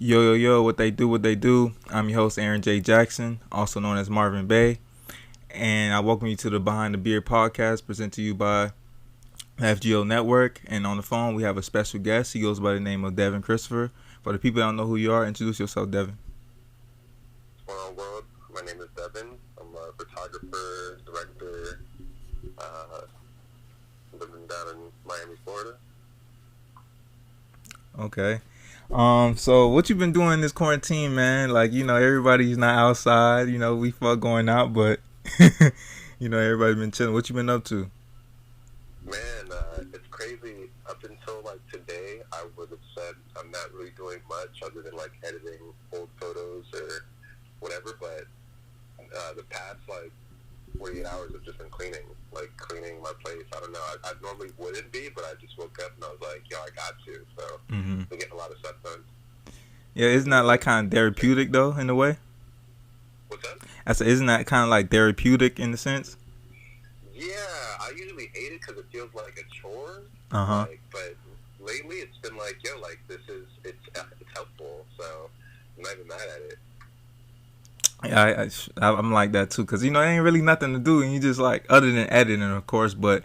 Yo, yo, yo, what they do, what they do. I'm your host, Aaron J. Jackson, also known as Marvin Bay. And I welcome you to the Behind the Beard podcast, presented to you by FGO Network. And on the phone, we have a special guest. He goes by the name of Devin Christopher. For the people that don't know who you are, introduce yourself, Devin. What's going on, world? My name is Devin. I'm a photographer, director, living down in Miami, Florida. Okay. So what you been doing this quarantine, man? Like, everybody's not outside. We fuck going out, but everybody been chilling. What you been up to? Man, it's crazy. Up until today, I would have said I'm not really doing much other than editing old photos or whatever. But the past 48 hours have just been cleaning my place. I don't know. I normally wouldn't be, but I just woke up and I was like, yo, I got to. So I'm getting a lot of stuff done. Yeah, isn't that kind of therapeutic though, in a way? What's that? I said, isn't that kind of therapeutic in the sense? Yeah, I usually hate it because it feels like a chore. But lately it's been it's helpful. So I'm not even mad at it. Yeah, I'm like that too, cause it ain't really nothing to do, and you just other than editing, of course, but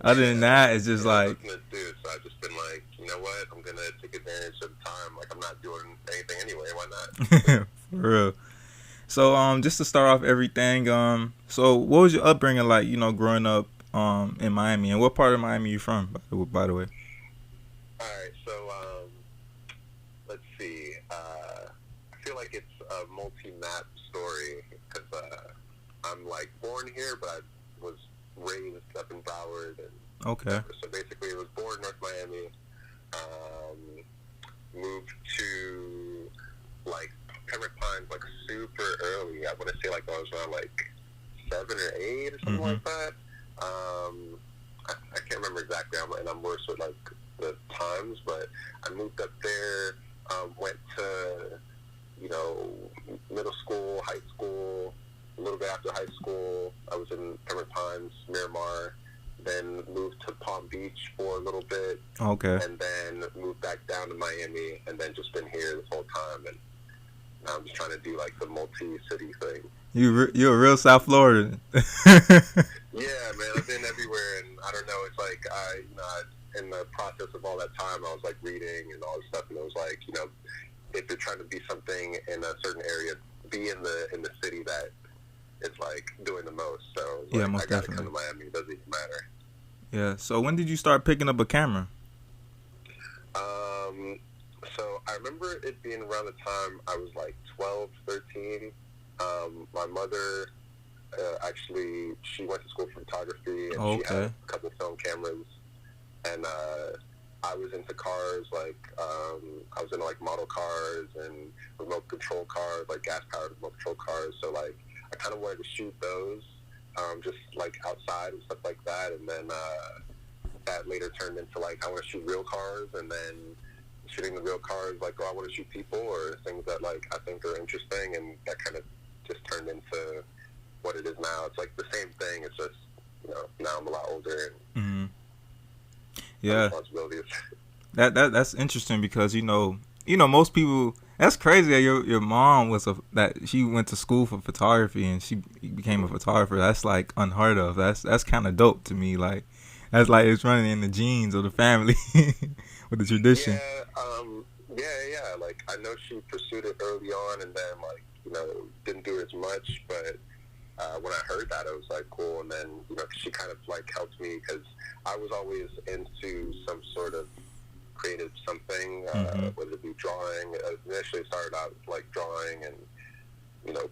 other than that, it's just nothing to do. So I've just been you know what, I'm gonna take advantage of the time. I'm not doing anything anyway. Why not? For real. So just to start off everything, so what was your upbringing like? Growing up in Miami, and what part of Miami you from, by the way? All right, so let's see. I feel like it's a multi-map story because I'm born here, but I was raised up in Broward. And okay. So basically, I was born in North Miami, moved to Pembroke Pines super early. I want to say I was around 7 or 8 or something like that. I can't remember exactly, and I'm worse with the times, but I moved up there, went to middle school, high school. A little bit after high school, I was in Pembroke Pines, Miramar. Then moved to Palm Beach for a little bit. Okay. And then moved back down to Miami, and then just been here this whole time. And now I'm just trying to do the multi-city thing. You're a real South Floridan. Yeah, man, I've been everywhere, and I don't know. It's I in the process of all that time, I was reading and all this stuff, and it was if you're trying to be something in a certain area, be in the city that is doing the most. So yeah, most I gotta definitely come to Miami. It doesn't even matter. Yeah. So when did you start picking up a camera? So I remember it being around the time I was 12, 13. My mother actually, she went to school for photography, and she had a couple film cameras, and I was into cars, I was into model cars and remote control cars, gas powered remote control cars. So I kind of wanted to shoot those, just outside and stuff like that. And then that later turned into I want to shoot real cars, and then shooting the real cars, I want to shoot people or things that I think are interesting, and that kind of just turned into what it is now. It's the same thing. It's just now I'm a lot older and yeah, responsibilities. That's interesting because most people. That's crazy that your mom that she went to school for photography and she became a photographer. That's unheard of. That's kind of dope to me. That's it's running in the genes of the family with the tradition. Yeah. I know she pursued it early on, and then didn't do as much. But when I heard that, it was cool. And then she kind of helped me because I was always into some sort of creative something, whether it be drawing. Initially started out drawing and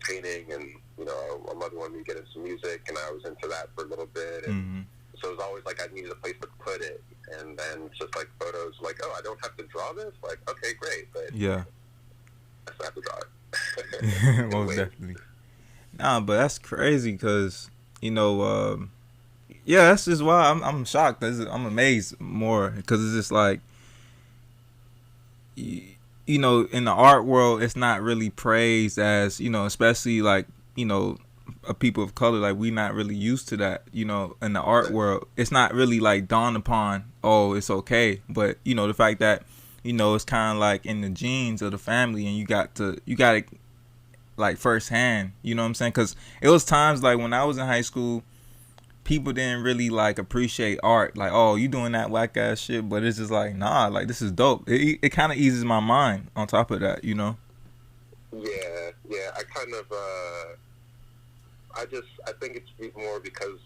painting, and my mother wanted me to get into music, and I was into that for a little bit, and so it was always I needed a place to put it. And then just photos, oh, I don't have to draw this. Okay, great, but yeah, I still have to draw it. Most definitely. Nah, but that's crazy because yeah, that's just why I'm shocked. I'm amazed more because it's just in the art world, it's not really praised as especially a people of color. We not really used to that. In the art world, it's not really dawned upon. Oh, it's okay, but the fact that it's kind of like in the genes of the family, and you got it like firsthand. You know what I'm saying? Because it was times like when I was in high school, people didn't really like appreciate art. Like, oh, you doing that whack ass shit, but it's just like, nah, like this is dope. It kind of eases my mind. On top of that, Yeah. I kind of. I think it's more because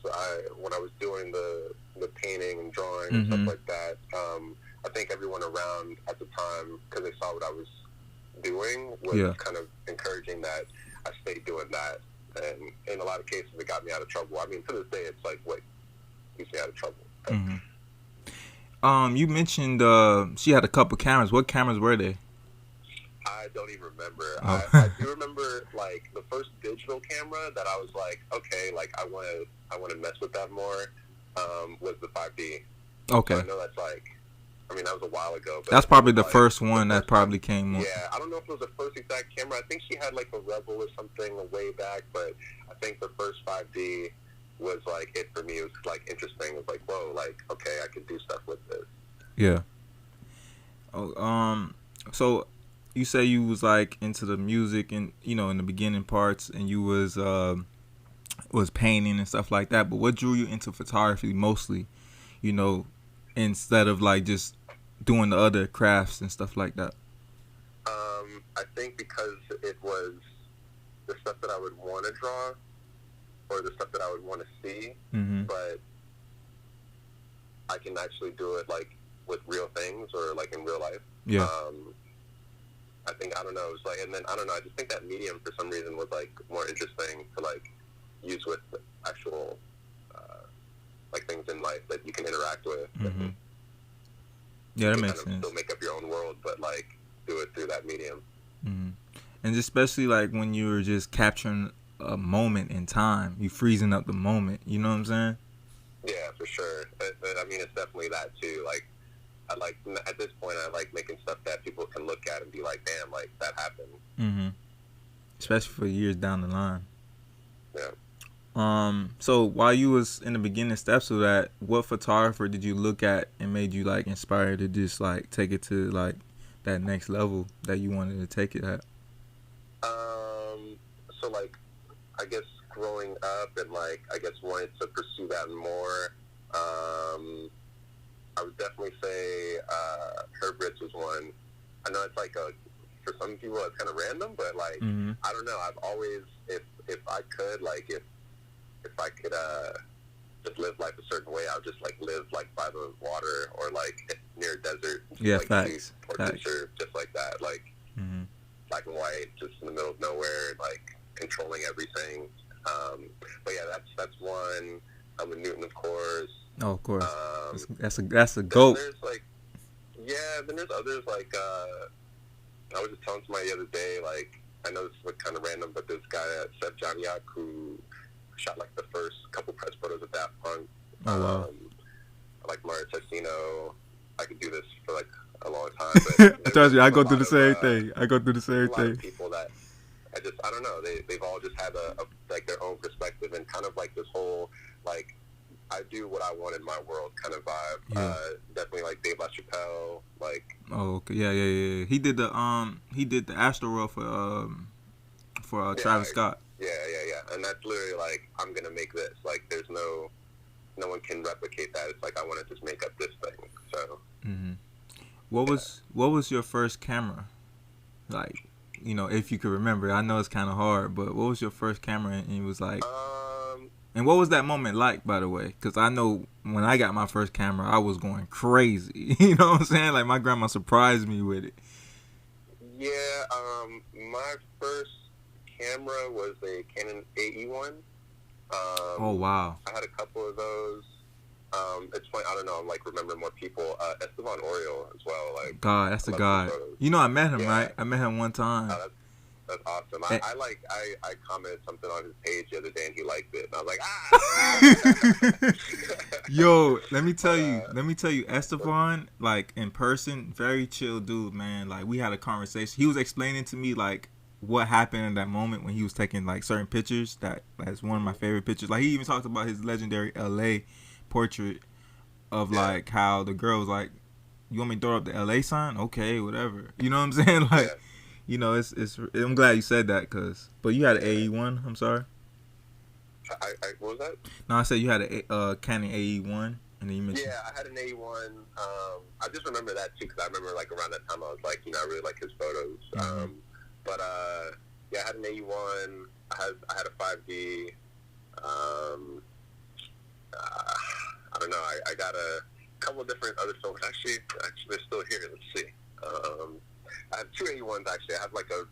when I was doing the painting and drawing and stuff like that, I think everyone around at the time, because they saw what I was doing, was kind of encouraging that I stayed doing that. And in a lot of cases, it got me out of trouble. I mean, to this day, it's like what keeps me out of trouble. You mentioned she had a couple cameras. What cameras were they? I don't even remember. Oh. I do remember like the first digital camera that I was like, okay, like I want to mess with that more. Was the 5D. Okay. So I know that's like, I mean, that was a while ago. But that's probably the first one that probably came on. Yeah, I don't know if it was the first exact camera. I think she had like a Rebel or something way back, but I think the first 5D was like it for me. It was like interesting. It was like, whoa, like okay, I could do stuff with this. Yeah. Oh, so you say you was like into the music and in the beginning parts, and you was painting and stuff like that. But what drew you into photography mostly? Instead of like just doing the other crafts and stuff like that. I think because it was the stuff that I would want to draw, or the stuff that I would want to see, but I can actually do it like with real things or like in real life. Yeah. I think, I don't know, it was like, and then I don't know, I just think that medium for some reason was like more interesting to like use with actual like things in life that you can interact with. Yeah, that makes kind of sense. Still make up your own world, but like do it through that medium. And especially like when you were just capturing a moment in time, you freezing up the moment. You know what I'm saying? Yeah, for sure. I mean, it's definitely that too. Like, I like at this point, I like making stuff that people can look at and be like, "Damn, like that happened." Especially for years down the line. Yeah. So while you was in the beginning steps of that, what photographer did you look at and made you like inspired to just like take it to like that next level that you wanted to take it at? So like, I guess growing up and like, I guess wanting to pursue that more, I would definitely say Herb Ritz was one. I know it's like for some people it's kind of random, but like I don't know. I've always, if I could, like if I could just live life a certain way, I would just like live like by the water or like near a desert. Yeah, like, facts. Just like that, like black and white, just in the middle of nowhere, like controlling everything. But yeah, that's one. With Newton, of course. Oh, of course. That's a goat. There's like, yeah. Then there's others like I was just telling somebody the other day, like I know this is like kind of random, but this guy Seb Janiak who shot like the first couple press photos of Daft Punk. Oh wow. Like Mario Testino. I could do this for like a long time. But trust me, I go through the same thing. I go through the same a lot thing. of people that I don't know. They've all just had a like their own perspective and kind of like this whole like I do what I want in my world kind of vibe. Yeah. Definitely like Dave LaChapelle. Like. Oh, okay. Yeah. He did the Astro World for Travis Scott. Yeah. And that's literally like I'm gonna make this. Like there's no one can replicate that. It's like I want to just make up this thing. So. What was your first camera? Like, if you could remember. I know it's kind of hard, but what was your first camera? And it was like. And what was that moment like, by the way? Because I know when I got my first camera, I was going crazy. You know what I'm saying? Like, my grandma surprised me with it. Yeah, my first camera was a Canon AE1. Oh, wow. I had a couple of those. It's funny, I don't know, I'm, like, remembering more people. Esteban Oriol as well. Like, God, that's a guy. I met him, right? I met him one time. That's awesome. I commented something on his page the other day and he liked it. And I was like, Yo, let me tell you, Esteban, like in person, very chill dude, man. Like we had a conversation. He was explaining to me like what happened in that moment when he was taking like certain pictures. That's one of my favorite pictures. Like he even talked about his legendary LA portrait of like how the girl was like you want me to throw up the LA sign? Okay, whatever. You know what I'm saying? Like, Yeah. you know, it's. I'm glad you said that, but you had an Yeah. AE1. I'm sorry. What was that? No, I said you had a Canon AE1, and then you mentioned. Yeah, I had an A1. I just remember that too because I remember like around that time I was like, I really like his photos. Mm-hmm. Yeah, I had an A1. I had a 5D. I don't know. I got a couple of different other films. Actually, they're still here. Let's see. I have two A1s actually. I have like a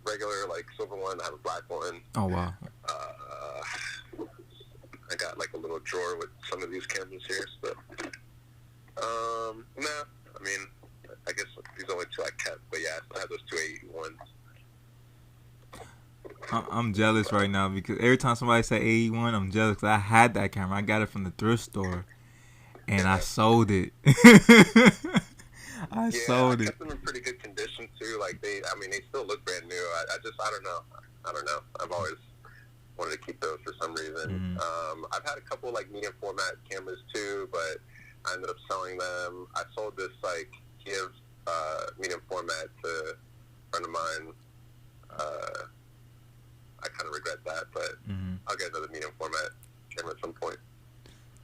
regular like silver one. I have a black one. Oh wow. I got like a little drawer with some of these cameras here. So, nah. I mean, I guess these are only two I kept. But yeah, I have those two A1s. I'm jealous right now because every time somebody say AE1, I'm jealous because I had that camera. I got it from the thrift store, and I sold it. I sold it. I kept them in pretty good condition too. Like they still look brand new. I don't know. I've always wanted to keep those for some reason. Mm-hmm. I've had a couple like medium format cameras too, but I ended up selling them. I sold this like Kiev medium format to a friend of mine. I kind of regret that, but I'll get another medium format camera at some point.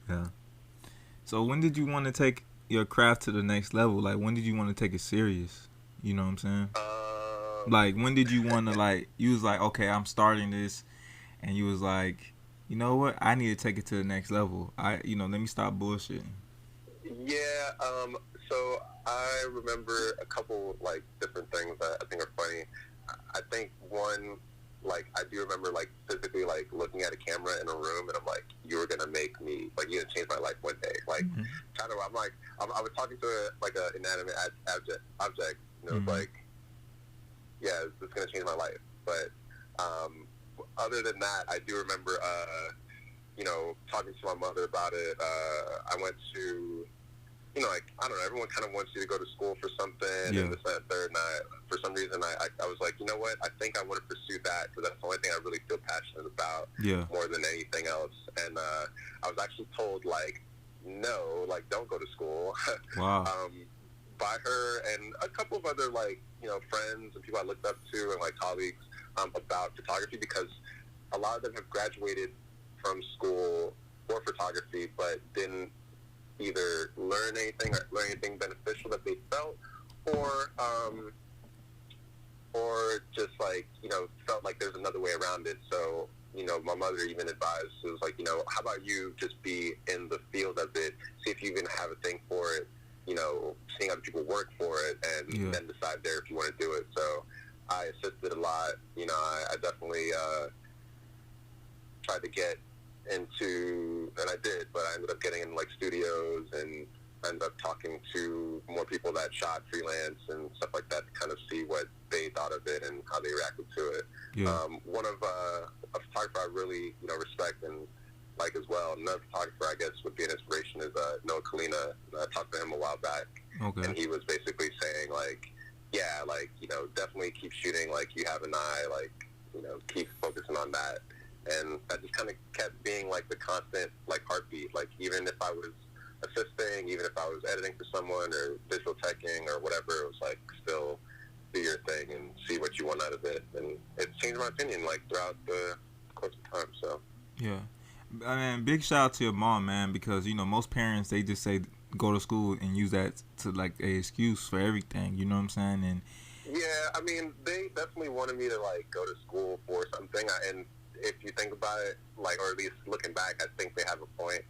Yeah. So when did you want to take your craft to the next level? Like, when did you want to take it serious? You know what I'm saying? Like, when did you want to, like, you was like, okay, I'm starting this, and you was like, you know what? I need to take it to the next level. Let me stop bullshitting. Yeah, so I remember a couple, like, different things that I think are funny. I think one, like, I do remember, like, physically, like, looking at a camera in a room, and I'm like, you're going to make me, like, you're going to change my life one day. Like, kind of, I'm like, I was talking to, an inanimate object, and it was like, yeah, this is going to change my life. But other than that, I do remember, talking to my mother about it. I went to, like, I don't know, everyone kind of wants you to go to school for something, and this, that, and third, and for some reason, I was like, you know what, I think I want to pursue that, because that's the only thing I really feel passionate about, more than anything else. And I was actually told, like, no, like, don't go to school. Wow. By her and a couple of other, like, friends and people I looked up to and, like, colleagues about photography, because a lot of them have graduated from school for photography, but didn't either learn anything beneficial that they felt, or just like, felt like there's another way around it. So, my mother even advised, it was like, how about you just be in the field of it, see if you even have a thing for it, seeing other people work for it, and then decide there if you want to do it. So I assisted a lot. I definitely tried to get into, and I did, but I ended up getting in like studios, and I ended up talking to more people that shot freelance and stuff like that to kind of see what they thought of it and how they reacted to it. One of a photographer I really respect and like as well, another photographer I guess would be an inspiration, is Noah Kalina. I talked to him a while back, and he was basically saying like, yeah, like, definitely keep shooting, like you have an eye, like, keep focusing on that. And that just kind of kept being like the constant like heartbeat. Like, even if I was assisting, even if I was editing for someone or visual teching or whatever, it was like, still do your thing and see what you want out of it. And it's changed my opinion like throughout the course of time. So yeah, I mean, big shout out to your mom, man, because most parents, they just say go to school and use that to like a excuse for everything. You know what I'm saying? And yeah, I mean, they definitely wanted me to like go to school for something, and if you think about it, like, or at least looking back, I think they have a point,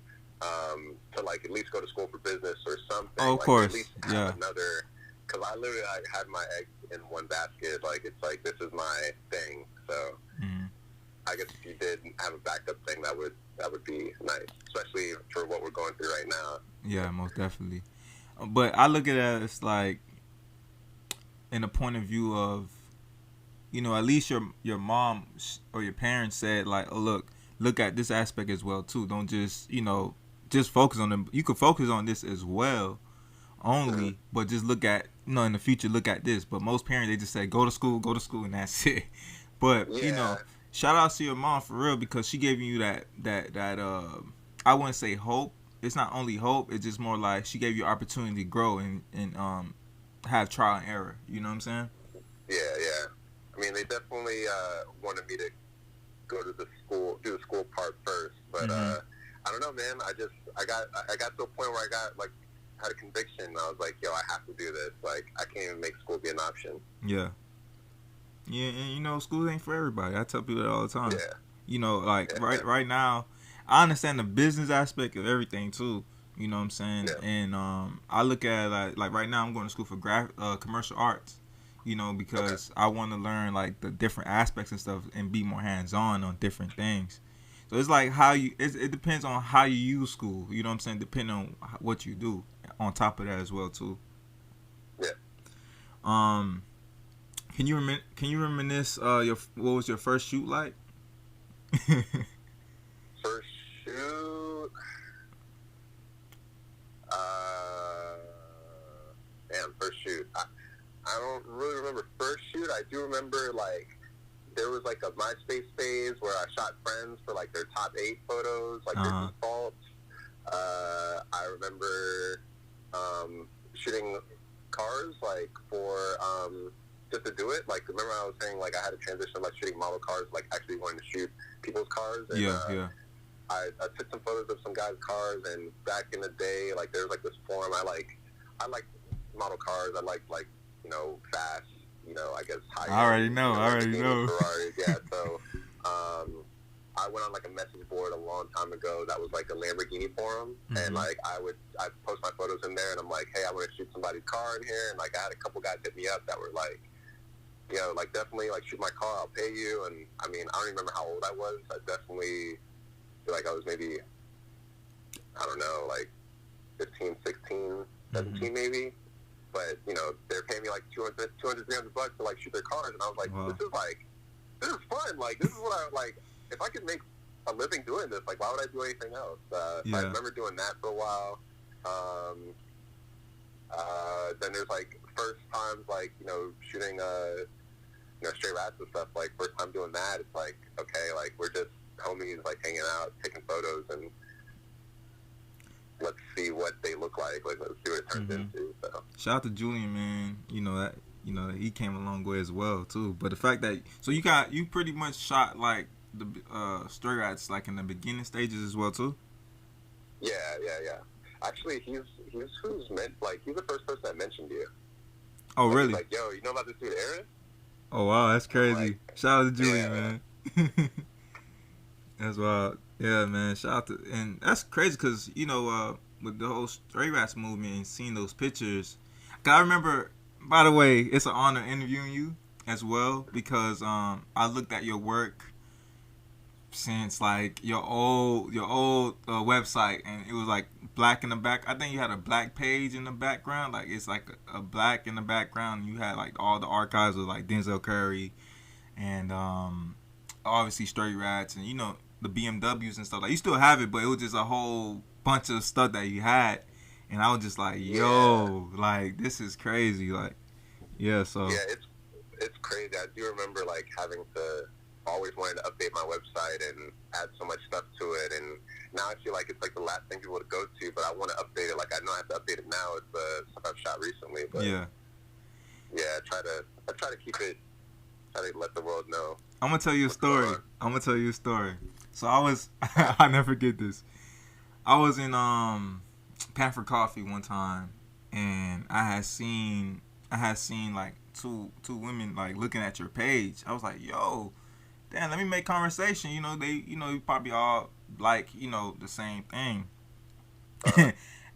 to like at least go to school for business or something. Oh, of like, course, at least have another, because I literally had my eggs in one basket. Like, it's like, this is my thing. So I guess if you did have a backup thing, that would be nice, especially for what we're going through right now. Yeah, most definitely. But I look at it as like, in a point of view of, at least your mom or your parents said like, oh, look at this aspect as well too. Don't just just focus on them. You could focus on this as well, only, but just look at in the future, look at this. But most parents, they just say go to school, and that's it. But shout out to your mom for real, because she gave you that I wouldn't say hope, it's not only hope. It's just more like she gave you opportunity to grow and have trial and error. You know what I'm saying? Yeah, yeah. I mean, they definitely wanted me to go to the school, do the school part first, but I don't know, man. I got to a point where I got like had a conviction. I was like, yo, I have to do this. Like, I can't even make school be an option. Yeah. Yeah, and you know, school ain't for everybody. I tell people that all the time. Yeah. You know, like right now, I understand the business aspect of everything too. You know what I'm saying? Yeah. And I look at it like right now I'm going to school for commercial arts. You know, because I want to learn like the different aspects and stuff and be more hands on different things. So it's like how you it depends on how you use school. You know what I'm saying? Depending on what you do. On top of that as well too. Yeah. Can you reminisce what was your first shoot like? First shoot. First shoot. I don't really remember first shoot. I do remember like there was like a MySpace phase where I shot friends for like their top 8 photos, like their defaults. I remember shooting cars like for just to do it. Like remember I was saying like I had a transition of like shooting model cars, like actually wanting to shoot people's cars. And, yeah. I took some photos of some guys' cars, and back in the day, like there was like this forum. I like model cars. I like you know fast. You know, I guess high. I already know. Ferraris, yeah. So, I went on like a message board a long time ago that was like a Lamborghini forum, and like I post my photos in there, and I'm like, hey, I want to shoot somebody's car in here, and like I had a couple guys hit me up that were like, you know, like definitely like shoot my car, I'll pay you. And I mean, I don't even remember how old I was. I definitely feel like I was maybe, I don't know, like 15, 16, 17 maybe. But, you know, they're paying me like $200, $300 to like shoot their cars. And I was like, wow. This is fun. Like, this is what I like. If I could make a living doing this, like, why would I do anything else? So I remember doing that for a while. Then there's like first times, like, you know, shooting, you know, stray rats and stuff. Like, first time doing that, it's like, okay, like, we're just homies, like, hanging out, taking photos, and let's see what they look like. Like, let's see what it turns into. So. Shout out to Julian, man. You know he came a long way as well too. But the fact that you pretty much shot like the stray rats like in the beginning stages as well too. Yeah. Actually, he's the first person that mentioned you. Oh, really? He's like, yo, you know about this dude, Aaron? Oh wow, that's crazy. Like, shout out to Julian, man. That's wild. Yeah, man. Shout out to, and that's crazy because you know with the whole stray rats movement and seeing those pictures. I remember, by the way, it's an honor interviewing you as well because I looked at your work since like your old website, and it was like black in the back. I think you had a black page in the background, like it's like a black in the background. You had like all the archives of like Denzel Curry and obviously stray rats and you know the BMWs and stuff. Like you still have it, but it was just a whole bunch of stuff that you had, and I was just like, yo, like this is crazy. Like, yeah, so it's crazy. I do remember like having to always wanted to update my website and add so much stuff to it, and now I feel like it's like the last thing people would go to, but I want to update it. Like I know I have to update it now. It's the stuff I've shot recently, but I try to keep it. Try to let the world know. I'm gonna tell you a story. So I was, I never forget this. I was in Panther Coffee one time, and I had seen like two women like looking at your page. I was like, yo, damn, let me make conversation. You know, you probably all like, you know, the same thing.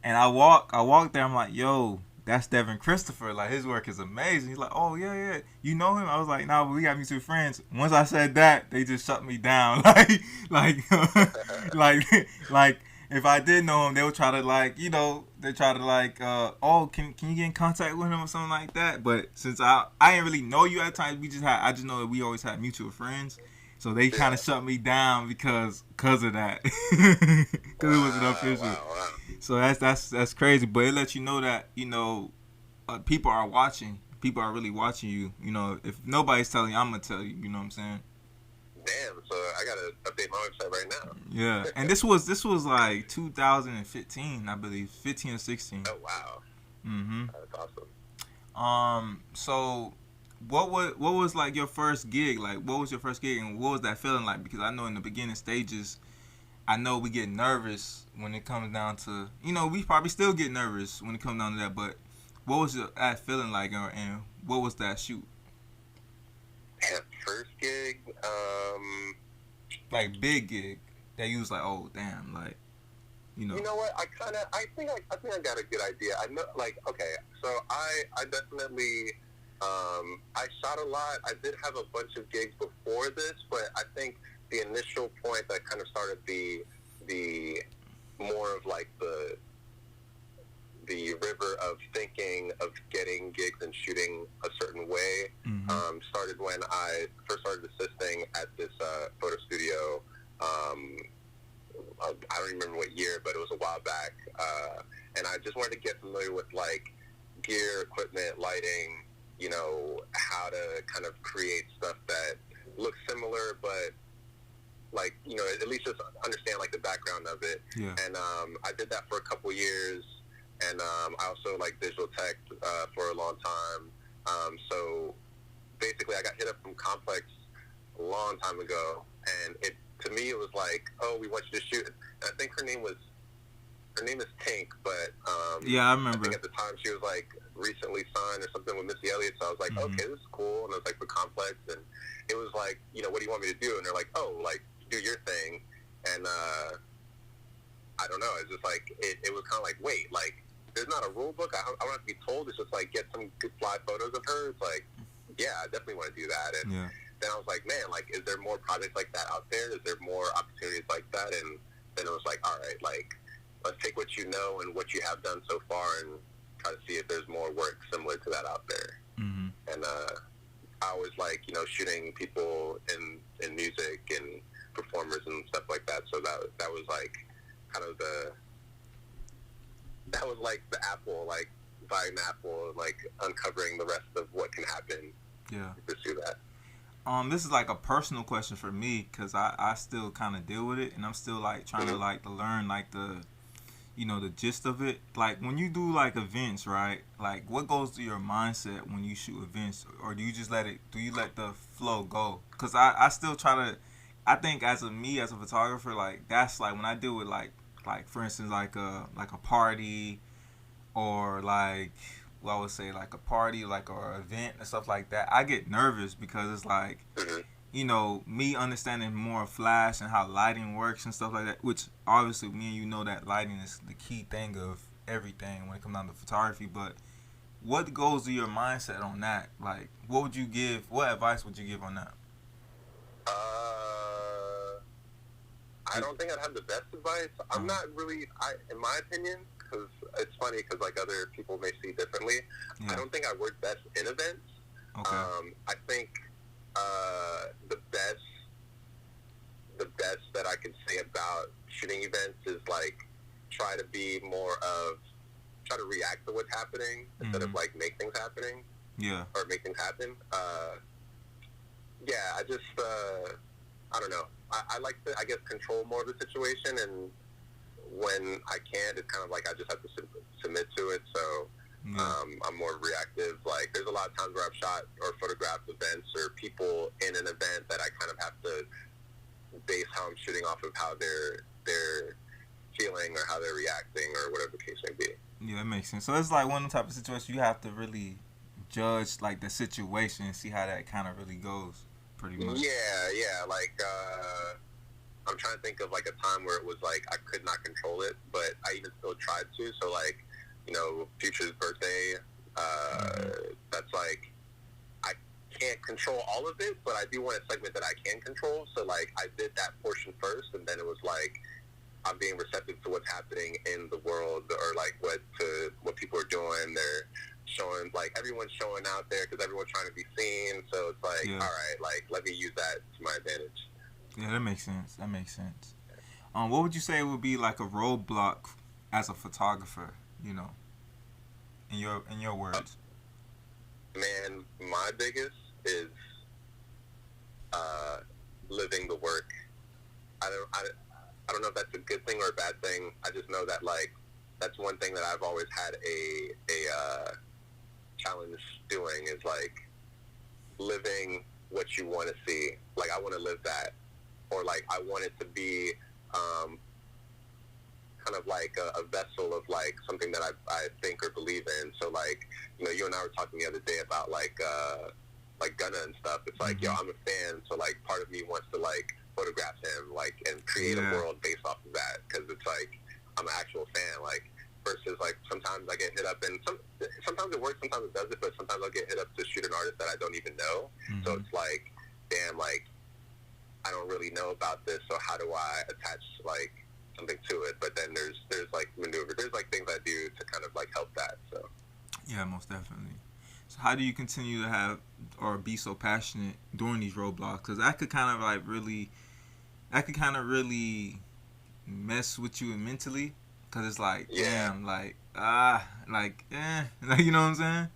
And I walk there. I'm like, yo, that's Devin Christopher. Like his work is amazing. He's like, oh yeah, you know him? I was like, nah, but we got mutual friends. Once I said that, they just shut me down. like if I did know him, they would try to like, you know, they try to like, oh, can you get in contact with him or something like that? But since I didn't really know you at the time, I just know that we always had mutual friends. So they kind of shut me down because of that, because it wasn't official. Wow. So that's crazy, but it lets you know that you know people are watching. People are really watching you. You know, if nobody's telling you, I'm gonna tell you. You know what I'm saying? Damn. So I gotta update my website right now. Yeah, and this was like 2015, I believe, 15 or 16. Oh wow. Mm-hmm. That's awesome. So what was like your first gig? Like, what was your first gig, and what was that feeling like? Because I know in the beginning stages, I know we get nervous when it comes down to, we probably still get nervous when it comes down to that. But what was that feeling like, and what was that shoot? Man, first gig, like big gig that you was like, oh damn, like, You know what? I think I got a good idea. I know, like, okay, so I definitely, I shot a lot. I did have a bunch of gigs before this, but I think the initial point that kind of started the more of like the river of thinking of getting gigs and shooting a certain way, started when I first started assisting at this photo studio. I don't remember what year, but it was a while back. And I just wanted to get familiar with like gear, equipment, lighting, how to kind of create stuff that looks similar, but like, at least just understand like the background of it. Yeah. And I did that for a couple years. And I also like digital tech for a long time. So basically I got hit up from Complex a long time ago, and to me it was like, oh, we want you to shoot. And I think her name is Tink, but yeah, I remember. I think at the time she was like recently signed or something with Missy Elliott, so I was like, okay, this is cool. And I was like, for Complex, and it was like, what do you want me to do? And they're like, oh, like, do your thing. And I don't know, it's just like it was kind of like, wait, like, there's not a rule book. I don't have to be told. It's just like, get some good fly photos of her. It's like, yeah, I definitely want to do that. And then I was like, man, like, is there more projects like that out there? Is there more opportunities like that? And then it was like, all right, like, let's take what you know and what you have done so far and try to see if there's more work similar to that out there. And I always like, shooting people in music and performers and stuff like that. So that was like kind of that was like the apple, like buying the apple and like uncovering the rest of what can happen. Yeah. To pursue that. This is like a personal question for me, because I still kind of deal with it, and I'm still like trying to like to learn like the the gist of it. Like when you do like events, right? Like what goes through your mindset when you shoot events, or do you just let the flow go? Because I still try to, I think as a photographer, like that's like when I deal with like for instance like a party, or like, well, I would say like a party, like, or an event and stuff like that, I get nervous because it's like, me understanding more flash and how lighting works and stuff like that, which obviously me and you know that lighting is the key thing of everything when it comes down to photography. But what goes through your mindset on that? Like, what advice would you give on that? I don't think I'd have the best advice. I'm not really, in my opinion, because it's funny because like other people may see differently. Yeah. I don't think I work best in events. Okay. I think the best that I can say about shooting events is like try to react to what's happening instead of like make things happening. Yeah. Or make things happen. I just I don't know. I like to, I guess, control more of the situation, and when I can't, it's kind of like I just have to submit to it. So I'm more reactive. Like there's a lot of times where I've shot or photographed events or people in an event that I kind of have to base how I'm shooting off of how they're feeling or how they're reacting or whatever the case may be. Yeah, that makes sense. So it's like one of the type of situations you have to really judge like the situation and see how that kind of really goes. Pretty much. Yeah. Like, I'm trying to think of like a time where it was like I could not control it, but I even still tried to. So like, Future's birthday, that's like, I can't control all of it, but I do want a segment that I can control. So like, I did that portion first, and then it was like, I'm being receptive to what's happening in the world, or like what people are doing. They're showing, like, everyone's showing out there because everyone's trying to be seen. So it's like, all right, like, let me use that to my advantage. Yeah, that makes sense. What would you say would be like a roadblock as a photographer? In your words. Man, my biggest is living the work I don't know if that's a good thing or a bad thing. I just know that like that's one thing that I've always had a challenge doing is like living what you want to see. Like I want to live that, or like I want it to be kind of like a vessel of like something that I think or believe in. So like, you know, you and I were talking the other day about like Gunna and stuff. It's like, yo, I'm a fan, so like part of me wants to like photograph him, like, and create a world based off of that, because it's like I'm an actual fan, like, versus like sometimes I get hit up, and sometimes it works, sometimes it doesn't, but sometimes I'll get hit up to shoot an artist that I don't even know. So it's like, damn, like I don't really know about this, so how do I attach like something to it? But then there's like there's like things I do to kind of like help that. So yeah, most definitely. So how do you continue to have or be so passionate during these roadblocks? Because that could kind of really mess with you mentally. Because it's like, damn, like, like, like, you know what I'm saying?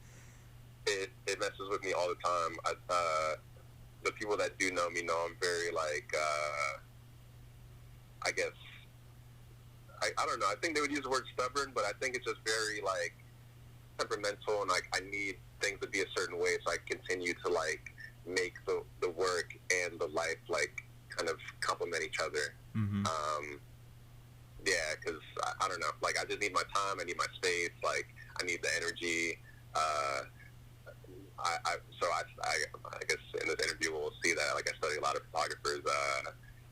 It messes with me all the time. The people that do know me know I'm very like, I guess, I don't know. I think they would use the word stubborn, but I think it's just very like temperamental, and like I need things to be a certain way so I continue to like make the work and the life like kind of complement each other. Yeah, because I don't know. Like I just need my time. I need my space. Like I need the energy. I guess in this interview we'll see that like I study a lot of photographers,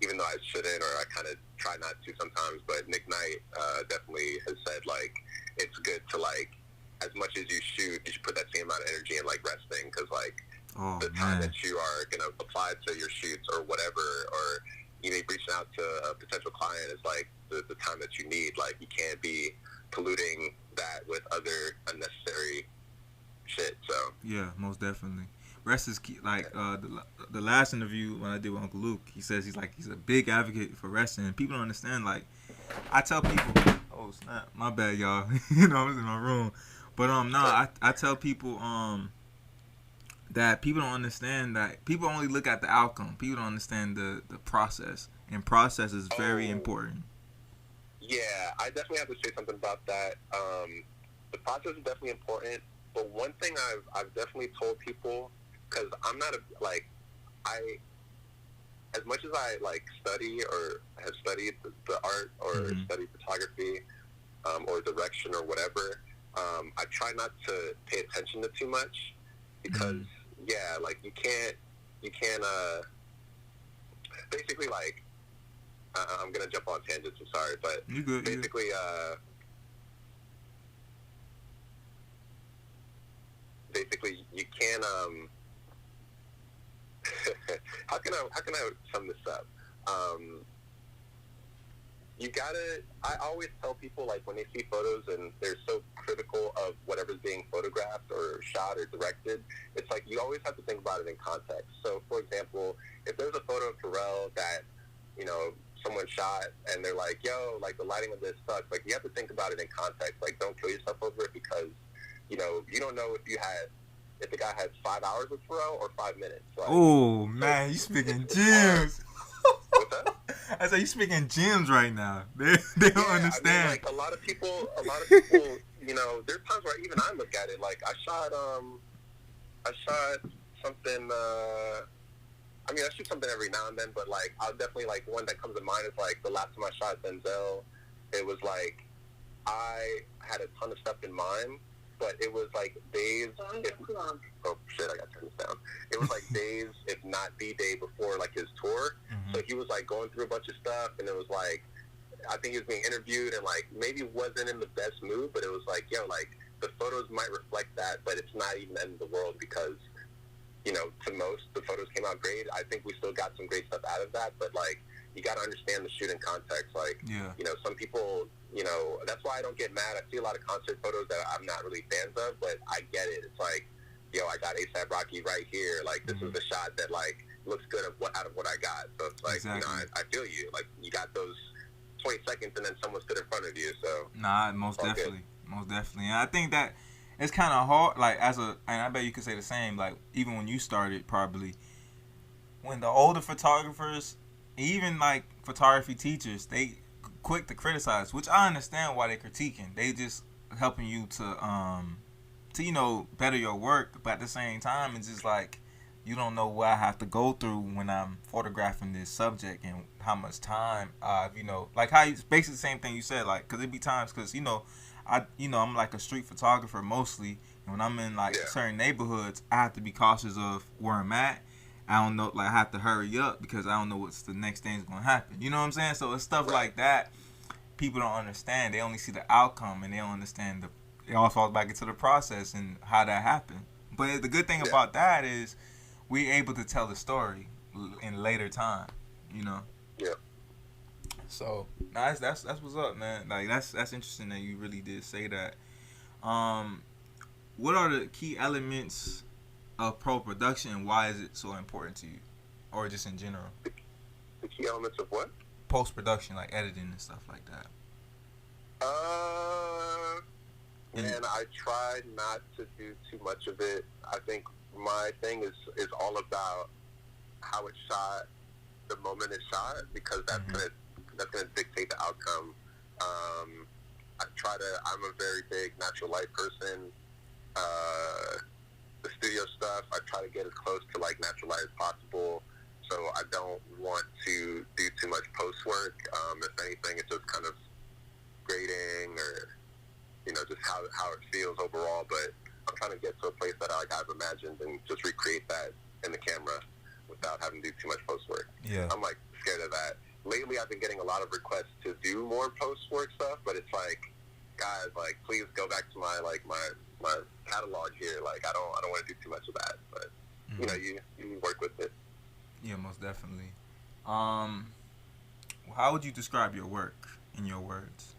even though I shouldn't, or I kind of try not to sometimes. But Nick Knight definitely has said like it's good to like, as much as you shoot, you should put that same amount of energy in like resting, because like the time that you are gonna apply to your shoots or whatever, or you know, reaching out to a potential client is like the time that you need. Like you can't be polluting that with other unnecessary shit. So yeah, most definitely. Rest is key. Like the last interview when I did with Uncle Luke, he says he's a big advocate for resting. And people don't understand. Like I tell people, oh snap, my bad, y'all. You know, I was in my room, but I tell people that people don't understand that people only look at the outcome. People don't understand the process, and process is very important. Yeah, I definitely have to say something about that. The process is definitely important, but one thing I've definitely told people, because I'm not as much as I like study or have studied the art or studied photography or direction or whatever, I try not to pay attention to too much, because yeah, like you can't basically like I'm gonna jump on tangents, I'm sorry, but basically you can't how can I sum this up? You gotta, I always tell people, like, when they see photos and they're so critical of whatever's being photographed or shot or directed, it's like you always have to think about it in context. So, for example, if there's a photo of Pharrell that, you know, someone shot and they're like, yo, like, the lighting of this sucks, like, you have to think about it in context. Like, don't kill yourself over it, because, you know, you don't know if the guy had 5 hours with Pharrell or 5 minutes. Like, oh, man, you speaking gems. What's that? I say you speaking gems right now. They don't understand. I mean, like, a lot of people, you know, there's times where even I look at it. Like, I shot something. I mean, I shoot something every now and then, but like, I'll definitely, like, one that comes to mind is like the last time I shot Denzel. It was like I had a ton of stuff in mind, but it was like days. Oh shit! I got to turn this down. It was like days, if not the day before, like his tour. So he was like going through a bunch of stuff, and it was like, I think he was being interviewed, and like maybe wasn't in the best mood, but it was like, yo, like the photos might reflect that, but it's not even the end of the world, because, you know, to most the photos came out great. I think we still got some great stuff out of that, but like, you got to understand the shoot in context. Like, you know, some people, you know, that's why I don't get mad. I see a lot of concert photos that I'm not really fans of, but I get it. It's like, yo, I got A$AP Rocky right here. Like, this is the shot that, like, looks good out of what I got. So it's like, you know, I feel you. Like, you got those 20 seconds and then someone stood in front of you. So nah, most definitely. Most definitely. And I think that it's kind of hard, like, and I bet you could say the same, like, even when you started, probably, when the older photographers, even like photography teachers, they quick to criticize, which I understand why they're critiquing. They just helping you to better your work, but at the same time, it's just like you don't know what I have to go through when I'm photographing this subject and how much time like how it's basically the same thing you said, like because it be times because I'm like a street photographer mostly, and when I'm in like certain neighborhoods, I have to be cautious of where I'm at. I don't know, like I have to hurry up because I don't know what's the next thing's gonna happen. You know what I'm saying? So it's stuff like that. People don't understand. They only see the outcome, and they don't understand it all falls back into the process and how that happened. But the good thing about that is we're able to tell the story in later time. You know. Yeah. So that's what's up, man. Like that's interesting that you really did say that. What are the key elements of pro production, and why is it so important to you, or just in general? The key elements of what? Post production, like editing and stuff like that. Man, I try not to do too much of it. I think my thing is all about how it's shot, the moment it's shot, because that's gonna dictate the outcome. I'm a very big natural light person. The studio stuff, I try to get as close to like natural light as possible. So I don't want to do too much post work. If anything, it's just kind of grading or just how it feels overall. But I'm trying to get to a place that I've imagined and just recreate that in the camera without having to do too much post work. Yeah, I'm like scared of that. Lately, I've been getting a lot of requests to do more post work stuff, but it's like, guys, like please go back to my catalog here. Like I don't want to do too much of that, but you work with it. Yeah, most definitely. How would you describe your work in your words?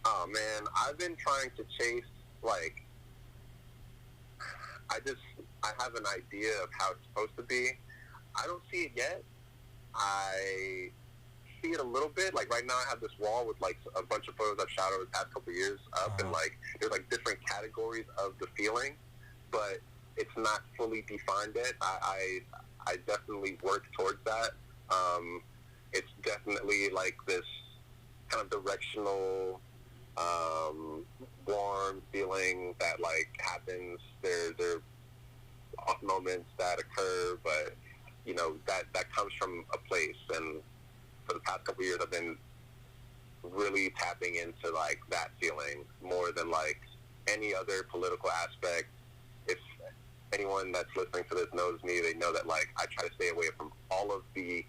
Oh man, I've been trying to chase like I have an idea of how it's supposed to be. I don't see it yet. I see it a little bit. Like right now, I have this wall with like a bunch of photos I've shot over the past couple of years up, and like there's like different categories of the feeling, but it's not fully defined yet. I definitely work towards that. It's definitely like this kind of directional, warm feeling that like happens. There are off moments that occur, but that comes from a place. And for the past couple of years, I've been really tapping into like that feeling more than like any other political aspect. If anyone that's listening to this knows me, they know that like I try to stay away from all of the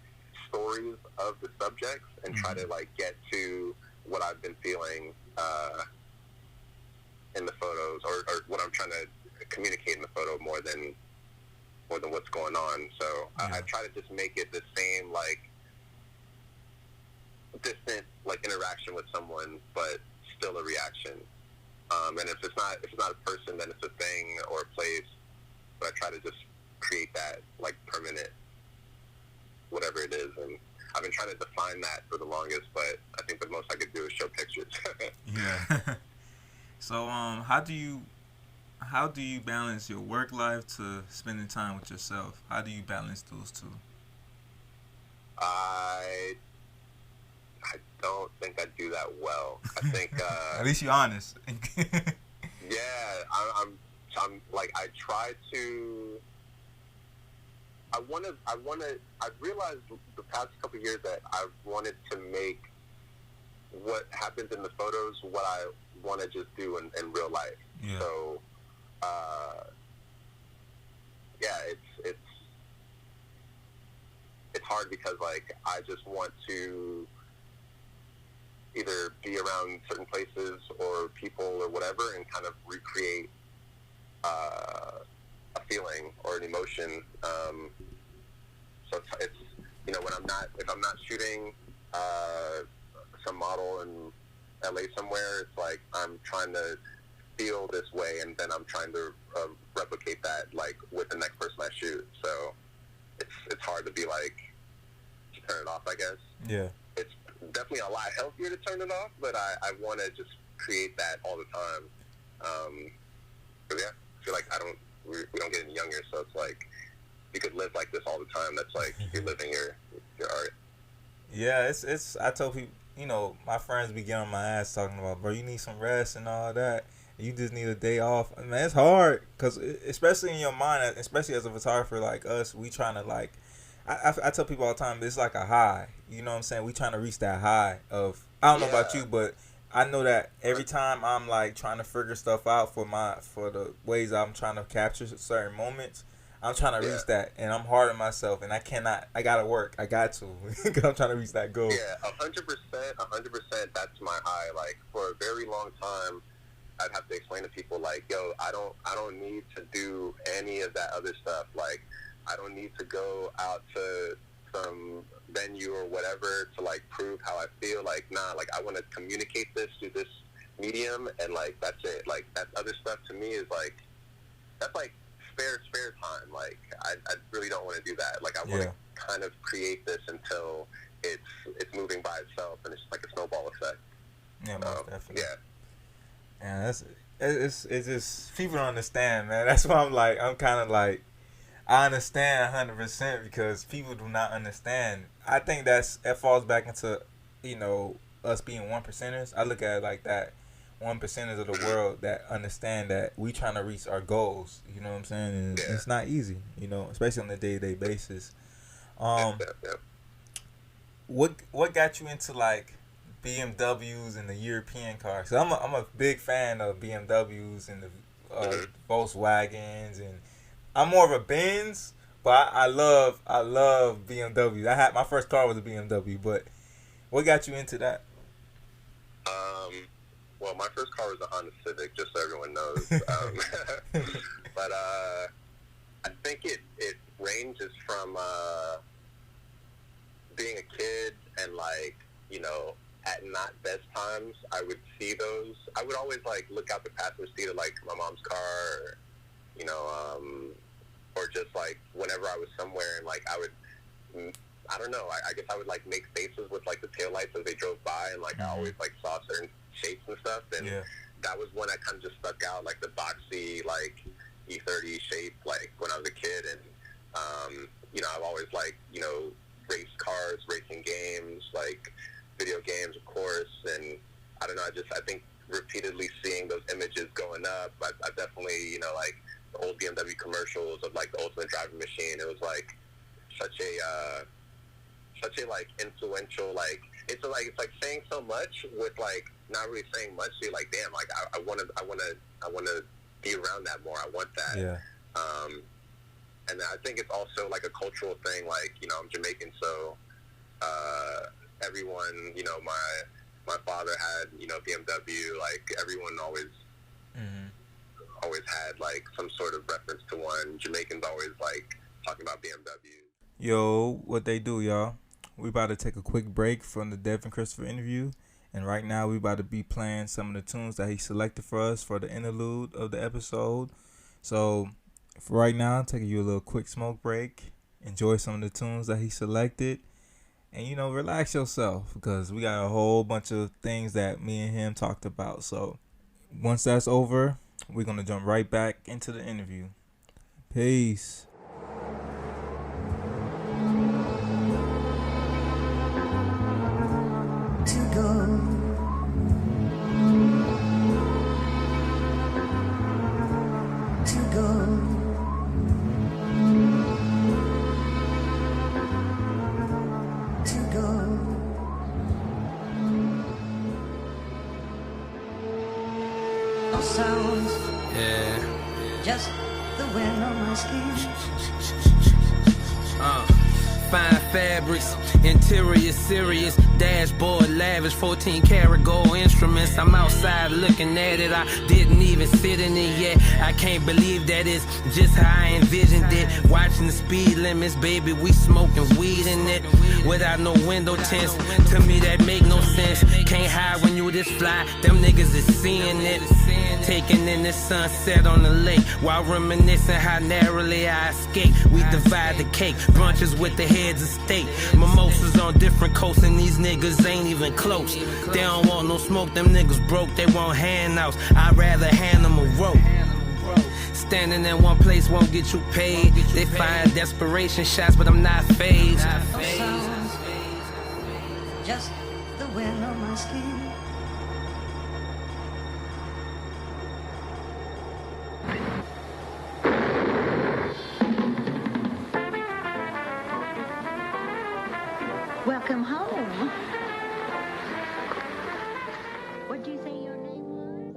stories of the subjects and try to like get to what I've been feeling in the photos, or what I'm trying to communicate in the photo more than what's going on. So I try to just make it the same like distant like interaction with someone, but still a reaction. And if it's not a person, then it's a thing or a place. But I try to just create that like permanent whatever it is. And I've been trying to define that for the longest, but I think the most I could do is show pictures. Yeah. So how do you balance your work life to spending time with yourself? How do you balance those two? I don't think I do that well. I think at least you're honest. Yeah, I'm like I try to. I've realized the past couple of years that I've wanted to make what happens in the photos what I want to just do in real life. Yeah. So, it's hard because like I just want to either be around certain places or people or whatever and kind of recreate a feeling or an emotion. So it's if I'm not shooting some model in LA somewhere, it's like I'm trying to feel this way, and then I'm trying to replicate that like with the next person I shoot. So it's hard to be like to turn it off, I guess. Yeah. It's definitely a lot healthier to turn it off, but I want to just create that all the time. But yeah, I feel like we don't get any younger, so it's like you could live like this all the time. That's like you're living your art. Yeah, it's. I told people, my friends be getting on my ass talking about, bro, you need some rest and all that. You just need a day off. Man, it's hard because especially in your mind, especially as a photographer like us, we trying to like. I tell people all the time, it's like a high. You know what I'm saying? We trying to reach that high of. I don't know about you, but I know that every time I'm like trying to figure stuff out for the ways I'm trying to capture certain moments, I'm trying to reach that, and I'm hard on myself, and I cannot. I gotta work. I got to. Cause I'm trying to reach that goal. Yeah, 100%. That's my high. Like for a very long time, I'd have to explain to people like, yo, I don't need to do any of that other stuff. Like, I don't need to go out to some venue or whatever to like prove how I feel. Like, nah, like I want to communicate this through this medium, and like that's it. Like that other stuff to me is like that's like spare time. Like I really don't want to do that. Like I want to kind of create this until it's moving by itself, and it's just like a snowball effect. Yeah, most definitely. Yeah. And it's just people don't understand, man. That's why I'm kind of like I understand 100% because people do not understand. I think that falls back into us being 1%ers. I look at it like that. 1%ers of the world that understand that we trying to reach our goals. You know what I'm saying? And it's not easy. Especially on a day-to-day basis. What got you into like BMWs and the European cars? So I'm a big fan of BMWs and the Volkswagens, and I'm more of a Benz, but I love BMW. My first car was a BMW, but what got you into that? Well, my first car was a Honda Civic, just so everyone knows. But I think it ranges from being a kid and like at not best times, I would see those. I would always like look out the passenger seat of like my mom's car, or, or just like whenever I was somewhere and like I don't know. I guess I would like make faces with like the taillights as they drove by, and like I always like saw certain shapes and stuff, and that was when I kind of just stuck out, like the boxy like E30 shape, like when I was a kid, and I've always like race cars, racing games, like video games, of course, and I don't know. I think repeatedly seeing those images going up, I definitely like the old BMW commercials of like the Ultimate Driving Machine. It was like such a like influential, like it's like saying so much with like not really saying much. So you're like, damn, like I want to be around that more. I want that. Yeah. And I think it's also like a cultural thing. Like I'm Jamaican, so everyone, my father had BMW. Like everyone always had like some sort of reference to one. Jamaicans always like talking about BMW. Yo, what they do, y'all? We about to take a quick break from the Devin Christopher interview, and right now we about to be playing some of the tunes that he selected for us for the interlude of the episode. So for right now, taking you a little quick smoke break, enjoy some of the tunes that he selected, and relax yourself because we got a whole bunch of things that me and him talked about. So once that's over, we're gonna jump right back into the interview. Peace. Sounds, just the wind on my skin. Fine fabrics, interior serious, dashboard lavish, 14 karat gold instruments. I'm outside looking at it, I didn't even sit in it yet. I can't believe that it's just how I envisioned it. Watching the speed limits, baby, we smoking weed in it without no window tints. To me that make no sense. Can't hide when you this fly, them niggas is seeing it. Taking in the sunset on the lake while reminiscing how narrowly I escaped. We divide the cake, brunches with the heads of state. Mimosas on different coasts and these niggas ain't even close. They don't want no smoke, them niggas broke, they want handouts. I'd rather hand them a rope. Standing in one place won't get you paid. They find desperation shots, but I'm not phased. Just the wind on my skin. Welcome home. What do you say your name was?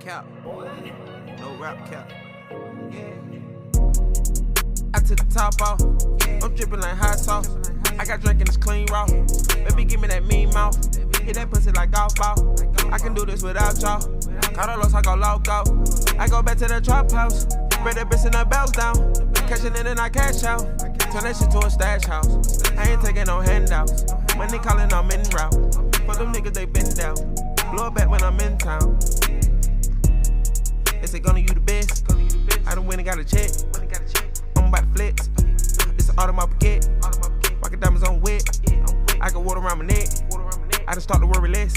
cap, no rap cap. I took the top off, I'm dripping like hot sauce. I got drink and it's clean raw. Baby, give me that mean mouth. Hit that pussy like golf ball. I can do this without y'all. Carlos, I go loco. I go back to the trap house. Spread that bitch and the bells down. Catching it and I cash out. Turn that shit to a stash house. I ain't taking no handouts. Money calling, I'm in route. For them niggas, they been out. Blow it back when I'm in town. They say gonna you the best. I done went and got a check. I'm about to flex. This an automatic baguette. Rocket diamonds on wet. I got water around my neck. I done start to worry less.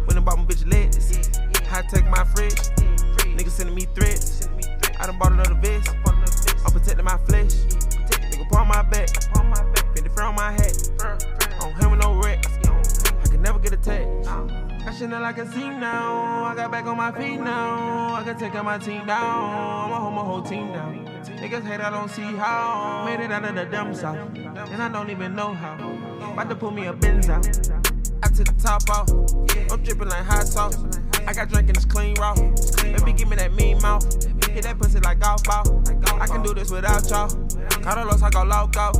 When I bought my bitch legs. I take my fridge. Niggas sending me threats. I done bought another vest. I'm protecting my flesh. Nigga paw my back. 50 front on my hat. I don't have no wrecks. I can never get attached. I shit that I can see now. I got back on my feet now. I can take out my team down. I'ma hold my whole team down. Niggas hate, I don't see how. Made it out of the dumb south. And I don't even know how. About to pull me a Benz out. I took the top off. I'm dripping like hot sauce. I got drink in this clean raw. Baby, give me that mean mouth. Hit that pussy like golf ball. I can do this without y'all. Carlos, I go lock out.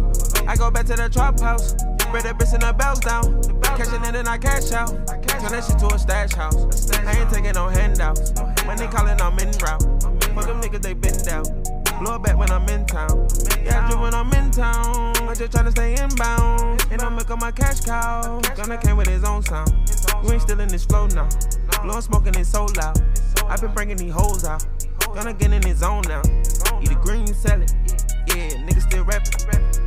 I go back to the trap house. Spread that bitch and the bells down. Cash it in and I cash out. Turn that shit to a stash house. I ain't taking no handouts. When they calling, I'm in route. For them niggas, they been out. Blow it back when I'm in town. Yeah, I drip when I'm in town. I'm just tryna stay inbound. And I'm making my cash cow. Gonna came with his own sound. You ain't still in this flow now. Blowin' smoking it so loud. I been bringing these hoes out. Gonna get in his zone now. Eat a green, sell it. Yeah, niggas still rapping.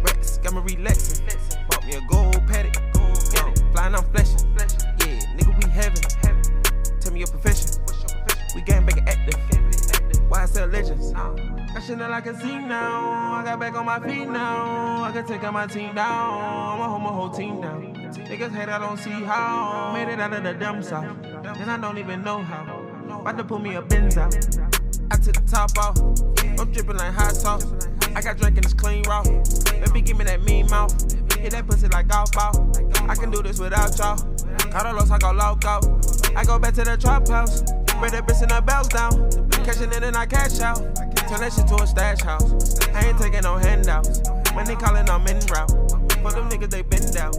Racks got me relaxing. Bought me a gold paddock. Flying, I'm flashing. Yeah, nigga, we heaven. Tell me your profession. We gang back active. Why I sell legends? I shit that I can see now. I got back on my feet now. I can take out my team down. I'ma hold my whole team down. Niggas hate, I don't see how. Made it out of the dumb south. And I don't even know how. About to pull me a Benz out. I took the top off. I'm dripping like hot sauce. I got drink in this clean raw. Baby, give me that mean mouth. Hit that pussy like golf ball. I can do this without y'all. Carlos, I go lock out. I go back to the trap house. Spread that bitch and the bells down. Cash it in and I cash out. Turn that shit to a stash house. I ain't taking no handouts. When they calling, I'm in route. For them niggas, they been out.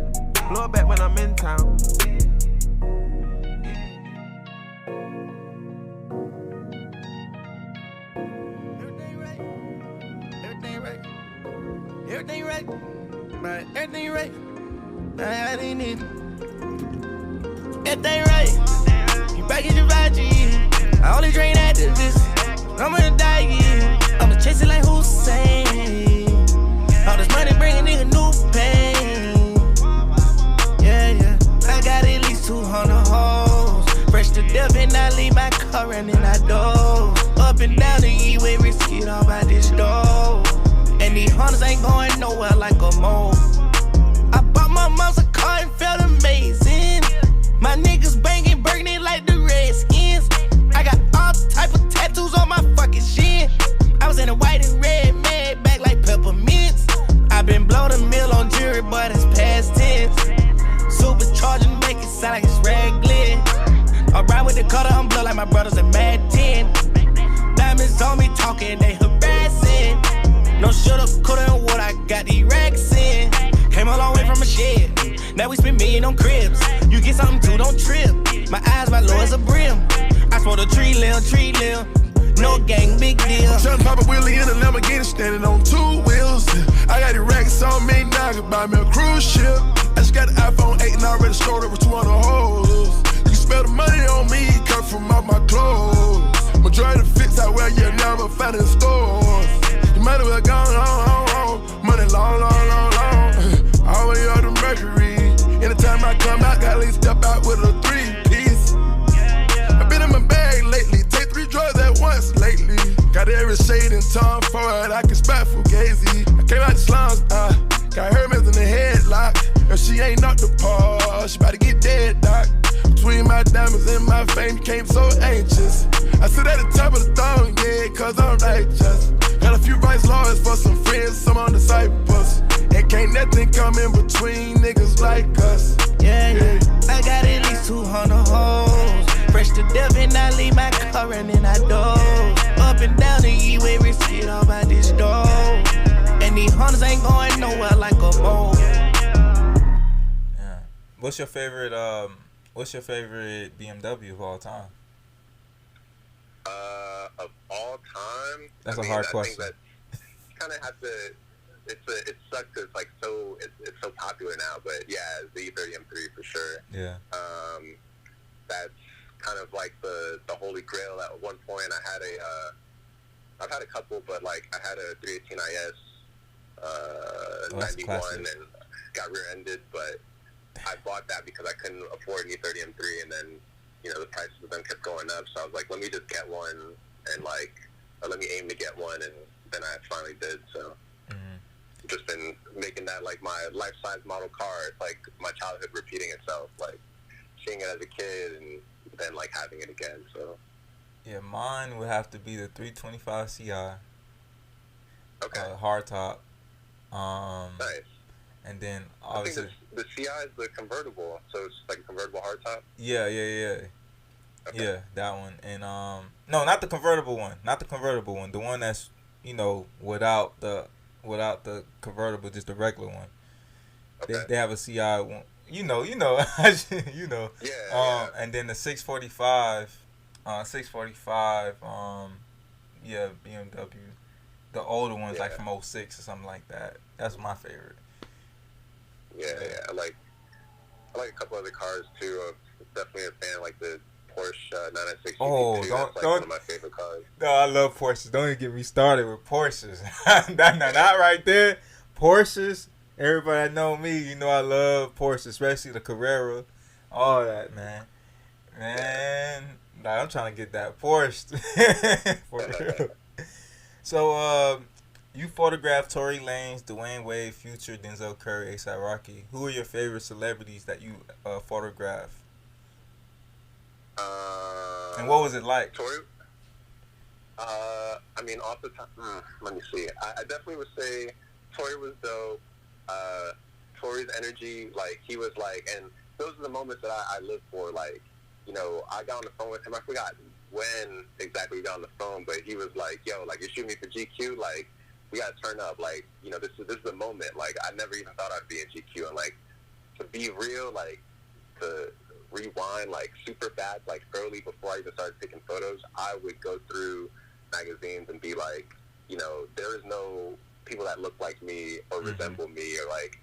Blow it back when I'm in town. Everything right, man. Everything right. I didn't need it. Everything right. You back in your veggie. I only drink activists. I'm gonna die, yeah. I'ma chase it like Hussein. All this money bring a nigga new pain. Yeah, yeah. I got at least 200 hoes. Fresh to death and I leave my car running I doze. Up and down the E-way, risky it all by this door. And these hunters ain't going nowhere like a mole. I bought my mom's a car and felt amazing. My niggas banging, burning like the Redskins. I got all type of tattoos on my fucking shin. I was in a white and red mad back like peppermints. I been blow the mill on jury, but it's past tense. Supercharging, make it sound like it's raglan. I ride with the cutter, I'm blow like my brothers in Mad 10. Diamonds on me talking, they harassing. No shoulda, coulda, and what I got these racks in. Came a long way from a shed. Now we spend million on cribs. You get something too, don't trip. My eyes, my low as a brim. I smoke a tree limb. No gang, big deal. I'm tryna pop a wheelie in a Lamborghini standing on 2 wheels. I got the racks on me now, I can buy me a cruise ship. I just got the iPhone 8 and I already stored over 200 hoes. You can spend the money on me, cut from all my clothes. Majority of the fits I wear, you never find in stores. You might as well gone on. Money long. Always on the Mercury. Anytime I come out, gotta at least step out with a 3-piece. I've been in my bag lately, take 3 drugs at once lately. Got every shade in Tom Ford, I can spot Fugazi. I came out the slums, got Hermes in the headlock. If she ain't knocked the paw, she bout to get dead, doc. Between my diamonds and my fame, became so anxious. I sit at the top of the throne, yeah, cause I'm righteous. Got a few rights lawyers for some friends, some on the Cyprus. And can't nothing come in between niggas like us. Yeah. I got at least 200 hoes. Fresh to death and I leave my car running I doze. Up and down the E-way, risky it all by this door. And these hunters ain't going nowhere like a mole. Yeah. What's your favorite BMW of all time? Of all time? That's a hard question. I think that kind of have to it sucks 'cause it's like it's so popular now. But yeah, the E30 M3 for sure. Yeah. That's kind of like the holy grail. At one point, I've had a couple, but like I had a 318 IS 91 and got rear-ended, but I bought that because I couldn't afford an E30 M3, and then the prices of them kept going up, so I was like, let me just get one, and let me aim to get one, and then I finally did. So just been making that like my life-size model car. It's like my childhood repeating itself, like seeing it as a kid and then like having it again. So yeah, mine would have to be the 325 Ci. Okay. Hardtop. Nice. And then obviously I think the CI is the convertible, so it's like a convertible hardtop. Yeah. Okay. Yeah, that one. And no, not the convertible one. Not the convertible one. The one that's without the convertible, just the regular one. Okay. They have a CI one. You know. Yeah. And then the 645. Yeah, BMW. The older ones, like from 06 or something like that. That's my favorite. Yeah. I like a couple other cars too. I'm definitely a fan of like the Porsche 996 Oh, GT2. don't, That's like one of my favorite cars. No, I love Porsches. Don't even get me started with Porsches. Not right there. Porsches. Everybody that know me, I love Porsche, especially the Carrera. All that, man. I'm trying to get that Porsche. For real. So, you photographed Tory Lanez, Dwayne Wade, Future, Denzel Curry, A$AP Rocky. Who are your favorite celebrities that you photographed? And what was it like? Tory? I mean, off the top, let me see. I definitely would say Tory was dope. Tory's energy, like, he was like, and those are the moments that I live for. Like, I got on the phone with him. I forgot when exactly we got on the phone, but he was like, yo, like, you're shooting me for GQ, like, we gotta turn up, like, this is the moment. Like, I never even thought I'd be in GQ, and like, to be real, like, to rewind, like, super fast, like, early before I even started taking photos, I would go through magazines and be like, there is no people that look like me or resemble me or like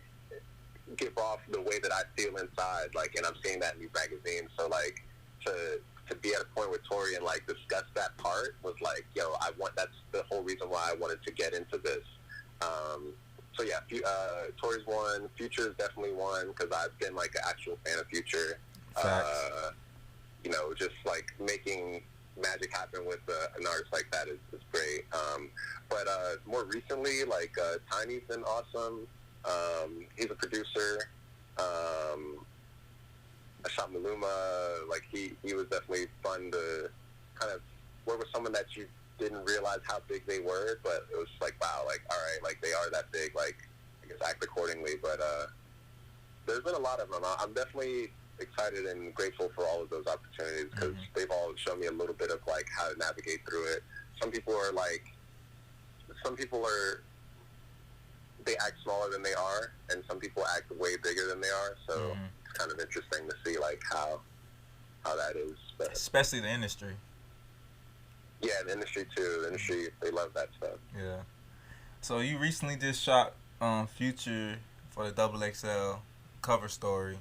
give off the way that I feel inside, like, and I'm seeing that in these magazines. So like to be at a point with Tory and like discuss that part was like, yo, that's the whole reason why I wanted to get into this. So yeah, Tory's one. Future is definitely one because I've been like an actual fan of Future. Just like making magic happen with an artist like that is great. But more recently, like Tiny's been awesome. He's a producer. I shot Maluma. Like he was definitely fun to kind of work with someone that you didn't realize how big they were, but it was like, wow, like, all right, like they are that big, like I guess act accordingly. But there's been a lot of them. I'm definitely excited and grateful for all of those opportunities because they've all shown me a little bit of like how to navigate through it. Some people are they act smaller than they are, and some people act way bigger than they are. So it's kind of interesting to see like how that is. But, especially the industry. Yeah, the industry too. The industry, they love that stuff. Yeah. So you recently just shot Future for the XXL cover story.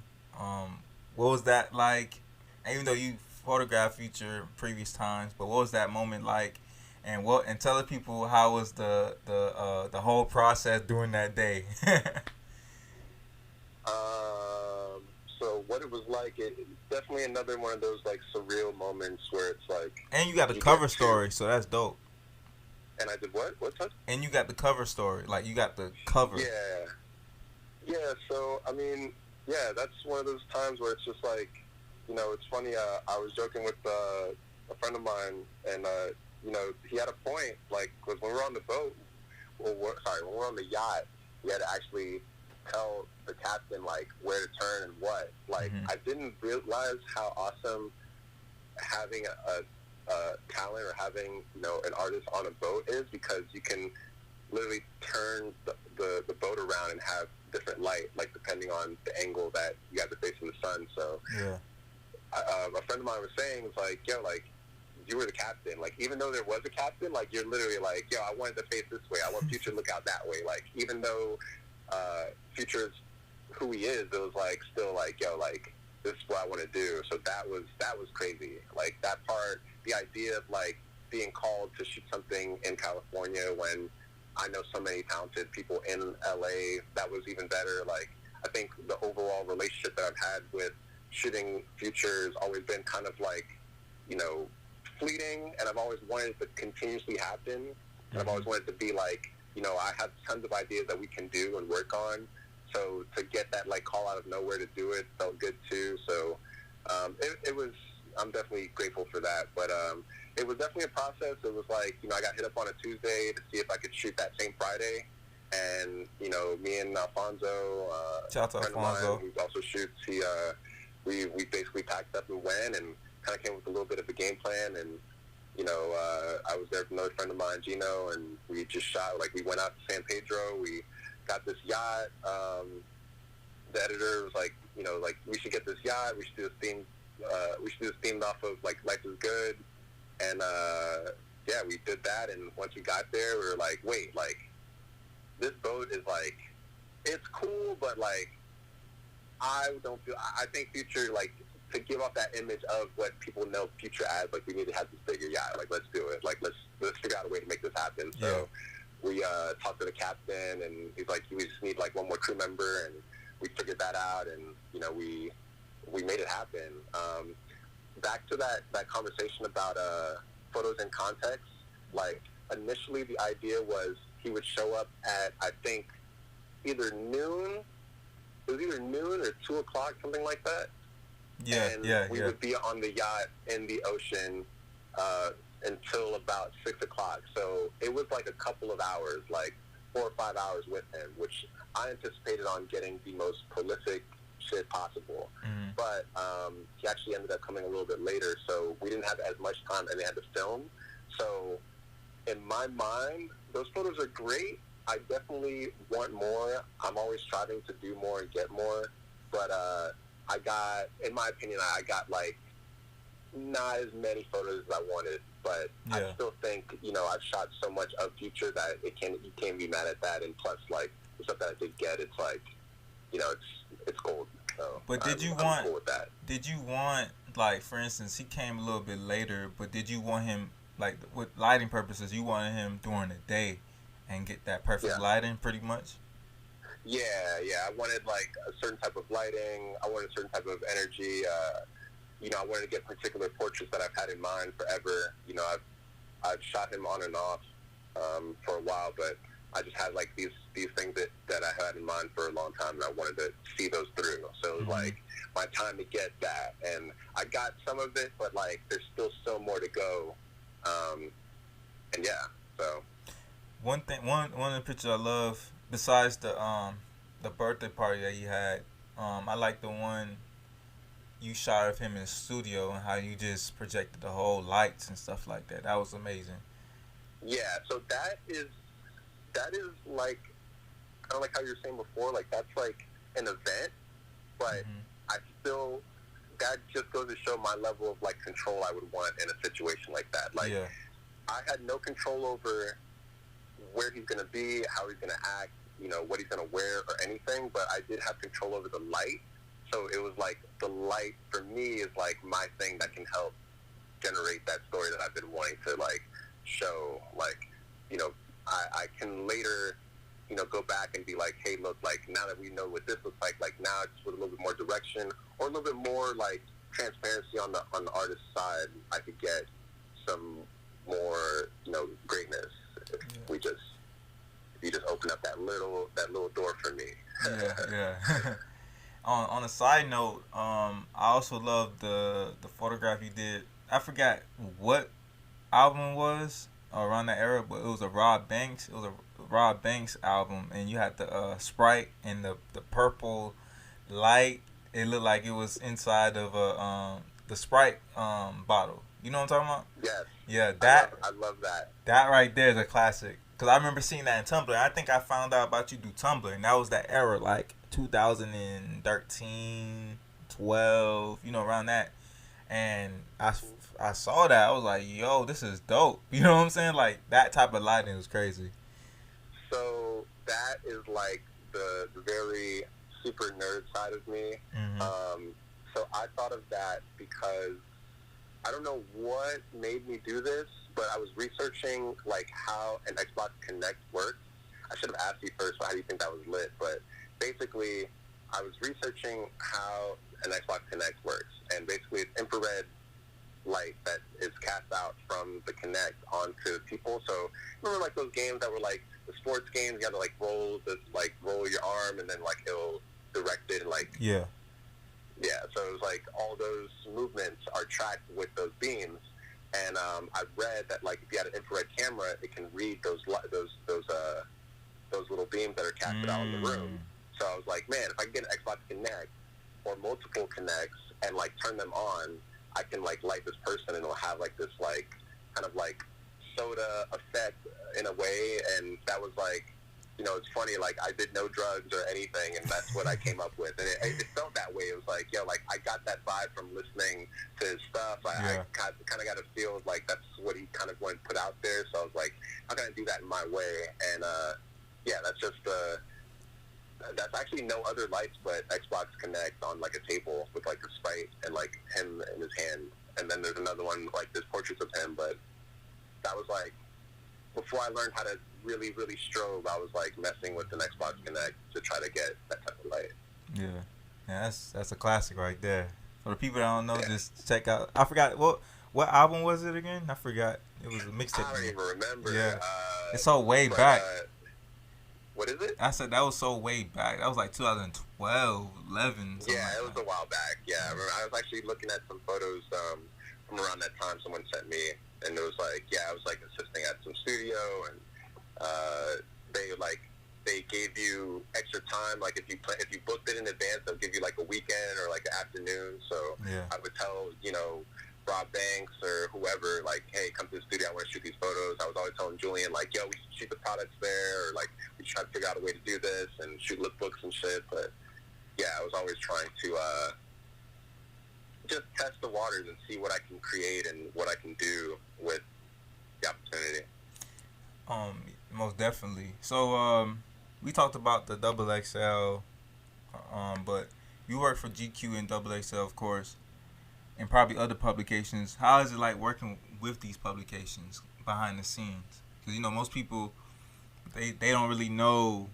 What was that like? And even though you photographed Future previous times, but what was that moment like? And tell the people how was the whole process during that day. So what it was like, it's definitely another one of those like surreal moments where it's like. And you got the cover story, so that's dope. And I did what? What's that? And you got the cover story, like you got the cover. Yeah. So I mean, yeah, that's one of those times where it's just like, it's funny. I was joking with a friend of mine, and he had a point. Like, because when we're on the boat, when we're on the yacht, we had to actually tell the captain like where to turn and what. Like, I didn't realize how awesome having a talent or having an artist on a boat is, because you can literally turn the boat around and have different light, like depending on the angle that you have to face in the sun. So yeah. A friend of mine was saying, was like, yo, like, you were the captain. Like, even though there was a captain, like, you're literally like, yo, I wanted to face this way. I want Future to look out that way. Like, even though Future's who he is, it was like still like, yo, like, this is what I want to do. So that was crazy. Like, that part, the idea of like being called to shoot something in California when I know so many talented people in LA, that was even better. Like, I think the overall relationship that I've had with shooting Future has always been kind of like, you know, fleeting, and I've always wanted it to continuously happen. And I've always wanted to be like, you know, I have tons of ideas that we can do and work on. So to get that like call out of nowhere to do it felt good too. So it was, I'm definitely grateful for that. But it was definitely a process. It was like, you know, I got hit up on a Tuesday to see if I could shoot that same Friday. And, you know, me and Alfonso, shout out to Alfonso, who also shoots, we basically packed up and went and kind of came with a little bit of a game plan. And, you know, I was there with another friend of mine, Gino, and we just shot. Like, we went out to San Pedro. We got this yacht. The editor was like, you know, like, we should get this yacht. We should do this theme. We should do this themed off of like Life is Good. And yeah, we did that. And once we got there, we were like, wait, like, this boat is like, it's cool, but like, I think Future, like, to give off that image of what people know Future as, like, we need to have this bigger yacht. Like, let's do it. Like, let's figure out a way to make this happen. Yeah. So we talked to the captain, and he's like, we just need like one more crew member, and we figured that out, and, you know, we made it happen. Back to that conversation about photos in context, like, initially the idea was he would show up at, I think, either noon or 2 o'clock, something like that. Yeah, and we would be on the yacht in the ocean until about 6 o'clock. So it was like a couple of hours, like 4 or 5 hours with him, which I anticipated on getting the most prolific shit possible. Mm-hmm. But he actually ended up coming a little bit later, so we didn't have as much time, and they had to film. So in my mind, those photos are great. I definitely want more. I'm always striving to do more and get more. But I got, in my opinion, I got like not as many photos as I wanted. But yeah. I still think, you know, I've shot so much of Future that you can't be mad at that. And plus, like, the stuff that I did get, it's like, you know, it's gold. So but I'm cool with that. Did you want, like, for instance, he came a little bit later, but did you want him, like, with lighting purposes, you wanted him during the day and get that perfect lighting pretty much? Yeah. I wanted, like, a certain type of lighting. I wanted a certain type of energy. You know, I wanted to get particular portraits that I've had in mind forever. You know, I've shot him on and off for a while, but I just had, like, these things that I had in mind for a long time, and I wanted to see those through. So it was, like, my time to get that. And I got some of it, but, like, there's still so more to go. And, yeah, so. One of the pictures I love, besides the birthday party that you had, I like the one you shot of him in the studio and how you just projected the whole lights and stuff like that. That was amazing. Yeah, so that is like, kind of like how you were saying before, like, that's like an event, but I still, that just goes to show my level of, like, control I would want in a situation like that. Like, I had no control over where he's going to be, how he's going to act, you know, what he's going to wear or anything, but I did have control over the light. So it was like, the light for me is like my thing that can help generate that story that I've been wanting to, like, show. Like, you know, I can later, you know, go back and be like, hey, look, like, now that we know what this looks like now it's with a little bit more direction or a little bit more, like, transparency on the artist's side, I could get some more, you know, greatness if you just open up that little door for me. Yeah. On a side note, I also love the photograph you did. I forgot what album was around that era, but it was a Rob Banks. It was a Rob Banks album, and you had the Sprite and the purple light. It looked like it was inside of the Sprite bottle. You know what I'm talking about? Yes. Yeah, that I love that. That right there is a classic. Cause I remember seeing that in Tumblr. I think I found out about you through Tumblr, and that was that era, like 2013, 12, you know, around that. and I saw that. I was like, yo, this is dope. You know what I'm saying? Like, that type of lighting was crazy. So that is like the very super nerd side of me. So I thought of that because I don't know what made me do this, but I was researching like how an Xbox Connect works. I should have asked you first, how do you think that was lit? But basically, I was researching how an Xbox Connect works, and basically it's infrared light that is cast out from the Connect onto people. So remember like those games that were like the sports games, you had to like roll your arm, and then like it'll direct it, and like yeah, so it was like all those movements are tracked with those beams, and I read that like if you had an infrared camera, it can read those little beams that are casted out in the room. So I was like, man, if I can get an Xbox Connect or multiple Connects and like turn them on, I can like light this person, and it'll have like this like kind of like soda effect in a way. And that was like, you know, it's funny, like I did no drugs or anything, and that's what I came up with. And it felt that way. It was like, yo, like I got that vibe from listening to his stuff. I kind of got a feel like that's what he kind of wanted to put out there. So I was like, how can I do that in my way? And yeah, that's just that's actually no other lights but Xbox Connect on like a table with like a sprite and like him in his hand. And then there's another one like there's portraits of him, but that was like before I learned how to really strobe, I was like messing with an Xbox Connect to try to get that type of light. Yeah, that's a classic right there. For the people that don't know, just check out. I forgot what album was it again? I forgot. It was a mixtape. I don't even remember. Yeah, it's so way back. What is it? I said that was so way back. That was like 2012, 11. Yeah, it was a while back. Yeah, I remember. I was actually looking at some photos from around that time. Someone sent me, and it was like, yeah, I was like assisting at some studio, and they gave you extra time. Like if you booked it in advance, they'll give you like a weekend or like an afternoon. So I would tell, you know, Rob Banks or whoever, like, hey, come to the studio, I want to shoot these photos. I was always telling Julian, like, yo, we should shoot the products there, or like we should try to figure out a way to do this and shoot lookbooks and shit. But yeah, I was always trying to just test the waters and see what I can create and what I can do with the opportunity. Most definitely. So we talked about the XXL, but you work for GQ and XXL, of course, and probably other publications. How is it like working with these publications behind the scenes? Because, you know, most people, they don't really know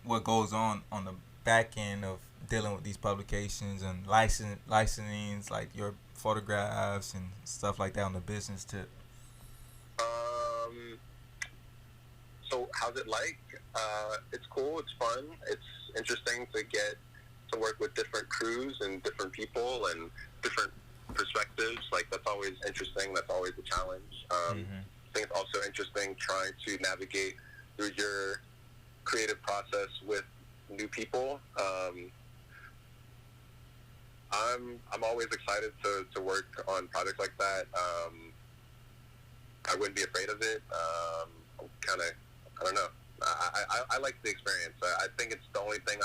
what goes on the back end of dealing with these publications and licensings, like your photographs and stuff like that on the business tip. So how's it like? It's cool. It's fun. It's interesting to get to work with different crews and different people and different perspectives. Like, that's always interesting. That's always a challenge. I think it's also interesting trying to navigate through your creative process with new people. I'm always excited to work on projects like that. I wouldn't be afraid of it. I'm kind of, I don't know. I like the experience. I think it's the only thing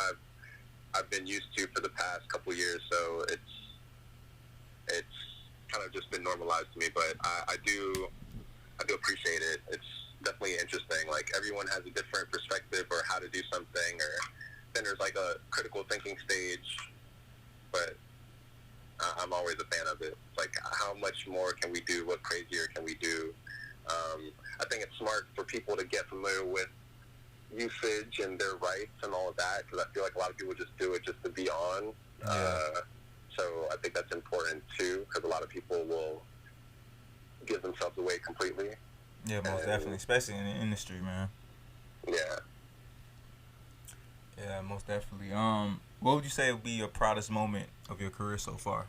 I've been used to for the past couple years. So it's kind of just been normalized to me. But I do appreciate it. It's definitely interesting. Like, everyone has a different perspective or how to do something, or then there's like a critical thinking stage. But I'm always a fan of it. It's like, how much more can we do? What crazier can we do? I think it's smart for people to get familiar with usage and their rights and all of that, because I feel like a lot of people just do it just to be on. So I think that's important too, because a lot of people will give themselves away completely. Yeah, most definitely, especially in the industry, man. Yeah. Yeah, most definitely. What would you say would be your proudest moment of your career so far?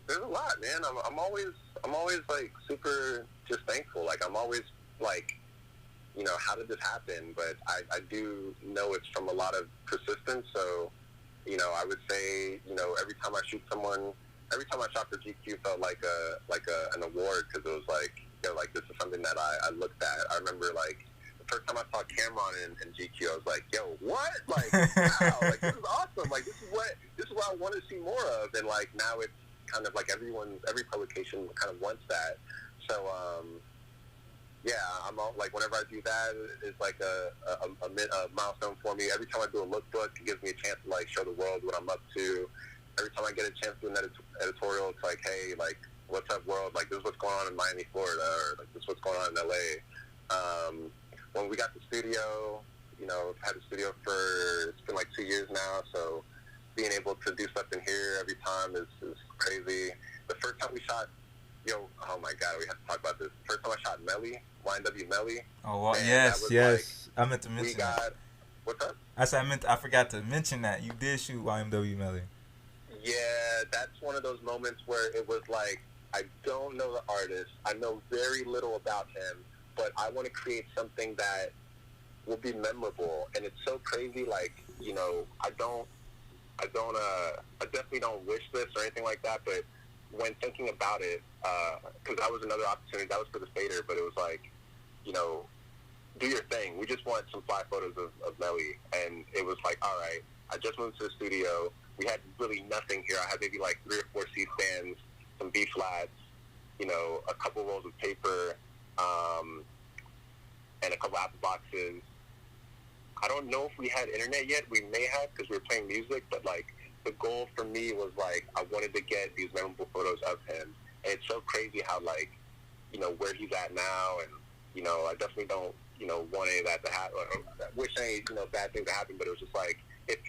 There's a lot, man. I'm always like super just thankful. Like, I'm always like, you know, how did this happen? But I do know it's from a lot of persistence. So, you know, I would say, you know, every time I shot for GQ felt like an award, because it was like, you know, like, this is something that I looked at. I remember, like, the first time I saw Cameron in GQ, I was like, yo, what? Like, wow, like, this is awesome. Like, this is what I want to see more of. And, like, now it's kind of like every publication kind of wants that. So, yeah, I'm all, like, whenever I do that, it's like a milestone for me. Every time I do a lookbook, it gives me a chance to, like, show the world what I'm up to. Every time I get a chance to do an editorial, it's like, hey, like, what's up, world? Like, this is what's going on in Miami, Florida, or, like, this is what's going on in LA. When we got the studio, you know, I've had the studio it's been like 2 years now, so being able to do stuff in here every time is crazy. The first time we shot, oh my God, we have to talk about this. The first time I shot Melly, YNW Melly. Oh, well, yes. Like, I meant to mention that. What's up? I forgot to mention that. You did shoot YNW Melly. Yeah, that's one of those moments where it was like, I don't know the artist. I know very little about him, but I want to create something that will be memorable. And it's so crazy, like, you know, I definitely don't wish this or anything like that, but when thinking about it, because that was another opportunity, that was for the Fader, but it was like, you know, do your thing. We just want some fly photos of Melly, and it was like, all right, I just moved to the studio. We had really nothing here. I had maybe like 3 or 4 C-stands, some B-flats, you know, a couple rolls of paper, and a couple Apple boxes. I don't know if we had internet yet. We may have because we were playing music, but like the goal for me was like I wanted to get these memorable photos of him. And it's so crazy how like, you know, where he's at now, and you know, I definitely don't, you know, want any of that to happen. Wish any, you know, bad things to happen, but it was just like if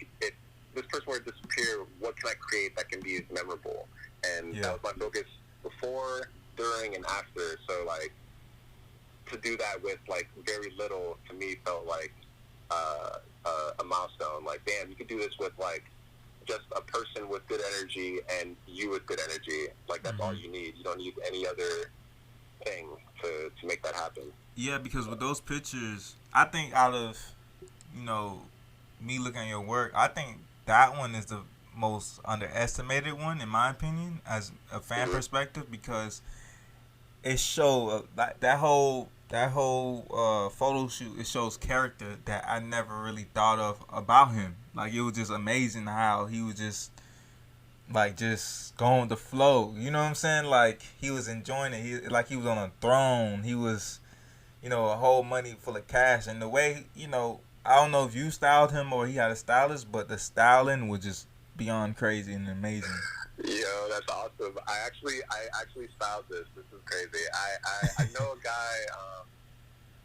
this person were to disappear, what can I create that can be as memorable? And that was my focus before, during, and after. So like to do that with like very little to me felt like a milestone. Like, damn, you could do this with like just a person with good energy and you with good energy. Like that's all you need. You don't need any other thing to make that happen. Yeah, because with those pictures, I think out of, you know, me looking at your work, I think that one is the most underestimated one in my opinion as a fan perspective, because it showed that whole photo shoot, it shows character that I never really thought of about him. Like it was just amazing how he was just like just going with the flow. You know what I'm saying? Like he was enjoying it. He was on a throne. He was, you know, a whole money full of cash. And the way, you know, I don't know if you styled him or he had a stylist, but the styling was just beyond crazy and amazing. Yo, that's awesome. I actually styled this. This is crazy. I know a guy,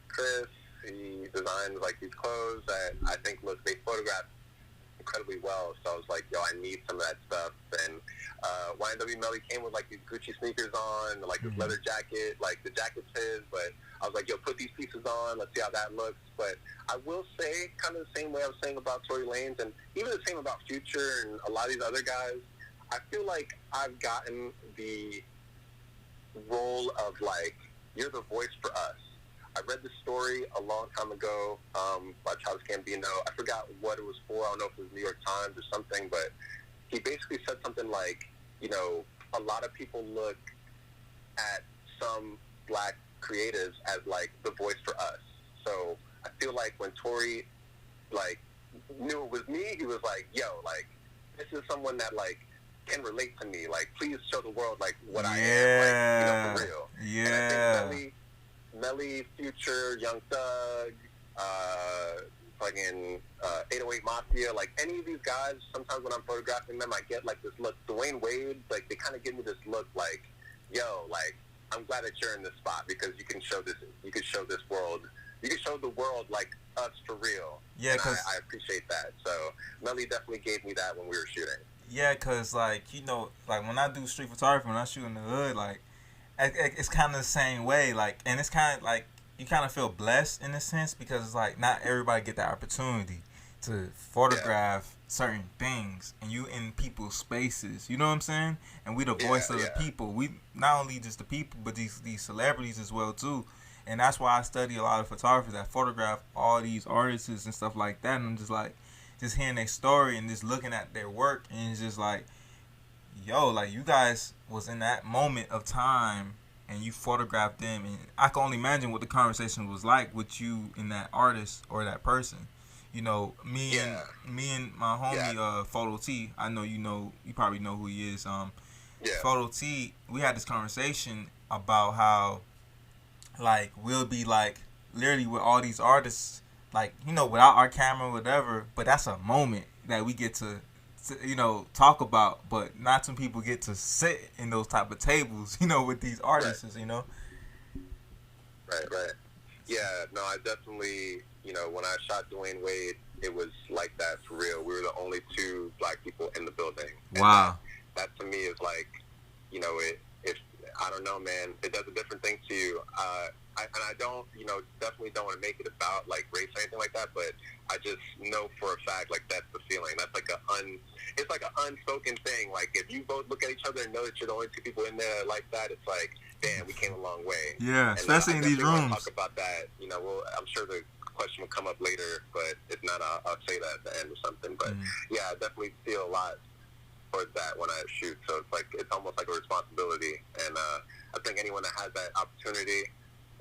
Chris. He designs like these clothes that I think they photograph incredibly well. So I was like, yo, I need some of that stuff. And YNW Melly came with like these Gucci sneakers on, like this leather jacket. Like the jacket's his, but I was like, yo, put these pieces on. Let's see how that looks. But I will say, kind of the same way I was saying about Tory Lanez, and even the same about Future and a lot of these other guys. I feel like I've gotten the role of like, you're the voice for us. I read this story a long time ago by Childish Gambino. I forgot what it was for. I don't know if it was New York Times or something, but he basically said something like, you know, a lot of people look at some black creatives as like the voice for us. So I feel like when Tory like knew it was me, he was like, yo, like this is someone that like can relate to me. Like please show the world like what I am, like, you know, for real. Yeah. And I think Melly, Future, Young Thug, fucking 808 Mafia, like any of these guys, sometimes when I'm photographing them, I get like this look. Dwayne Wade, like they kind of give me this look like, yo, like I'm glad that you're in this spot because you can show this world. You can show the world like us for real. Yeah, because I appreciate that. So Melly definitely gave me that when we were shooting. Yeah, because like, you know, like when I do street photography, when I shoot in the hood, like it's kind of the same way, like, and it's kind of like you kind of feel blessed in a sense because it's like not everybody get that opportunity to photograph certain things, and you in people's spaces, you know what I'm saying? And we the voice of the people. We not only just the people, but these celebrities as well too. And that's why I study a lot of photographers that photograph all these artists and stuff like that. And I'm just like, just hearing their story and just looking at their work, and it's just like, yo, like you guys was in that moment of time, and you photograph them, and I can only imagine what the conversation was like with you and that artist or that person. You know, me and my homie Photo T. I know you probably know who he is. Photo T. We had this conversation about how, like, we'll be like literally with all these artists, like, you know, without our camera or whatever, but that's a moment that we get to you know, talk about, but not some people get to sit in those type of tables, you know, with these artists, you know. Right. Yeah, no, I definitely, you know, when I shot Dwayne Wade, it was like that for real. We were the only two black people in the building. Wow. And that to me is like, you know, if I don't know, man, it does a different thing to you. I don't, you know, definitely don't want to make it about like race or anything like that, but I just know for a fact, like, that's the feeling. That's like it's like an unspoken thing. Like, if you both look at each other and know that you're the only two people in there like that, it's like, damn, we came a long way. Yeah, and especially in these rooms. Talk about that, you know. Well, I'm sure the question will come up later, but if not, I'll say that at the end or something. But yeah, I definitely feel a lot towards that when I shoot. So it's like, it's almost like a responsibility. And I think anyone that has that opportunity,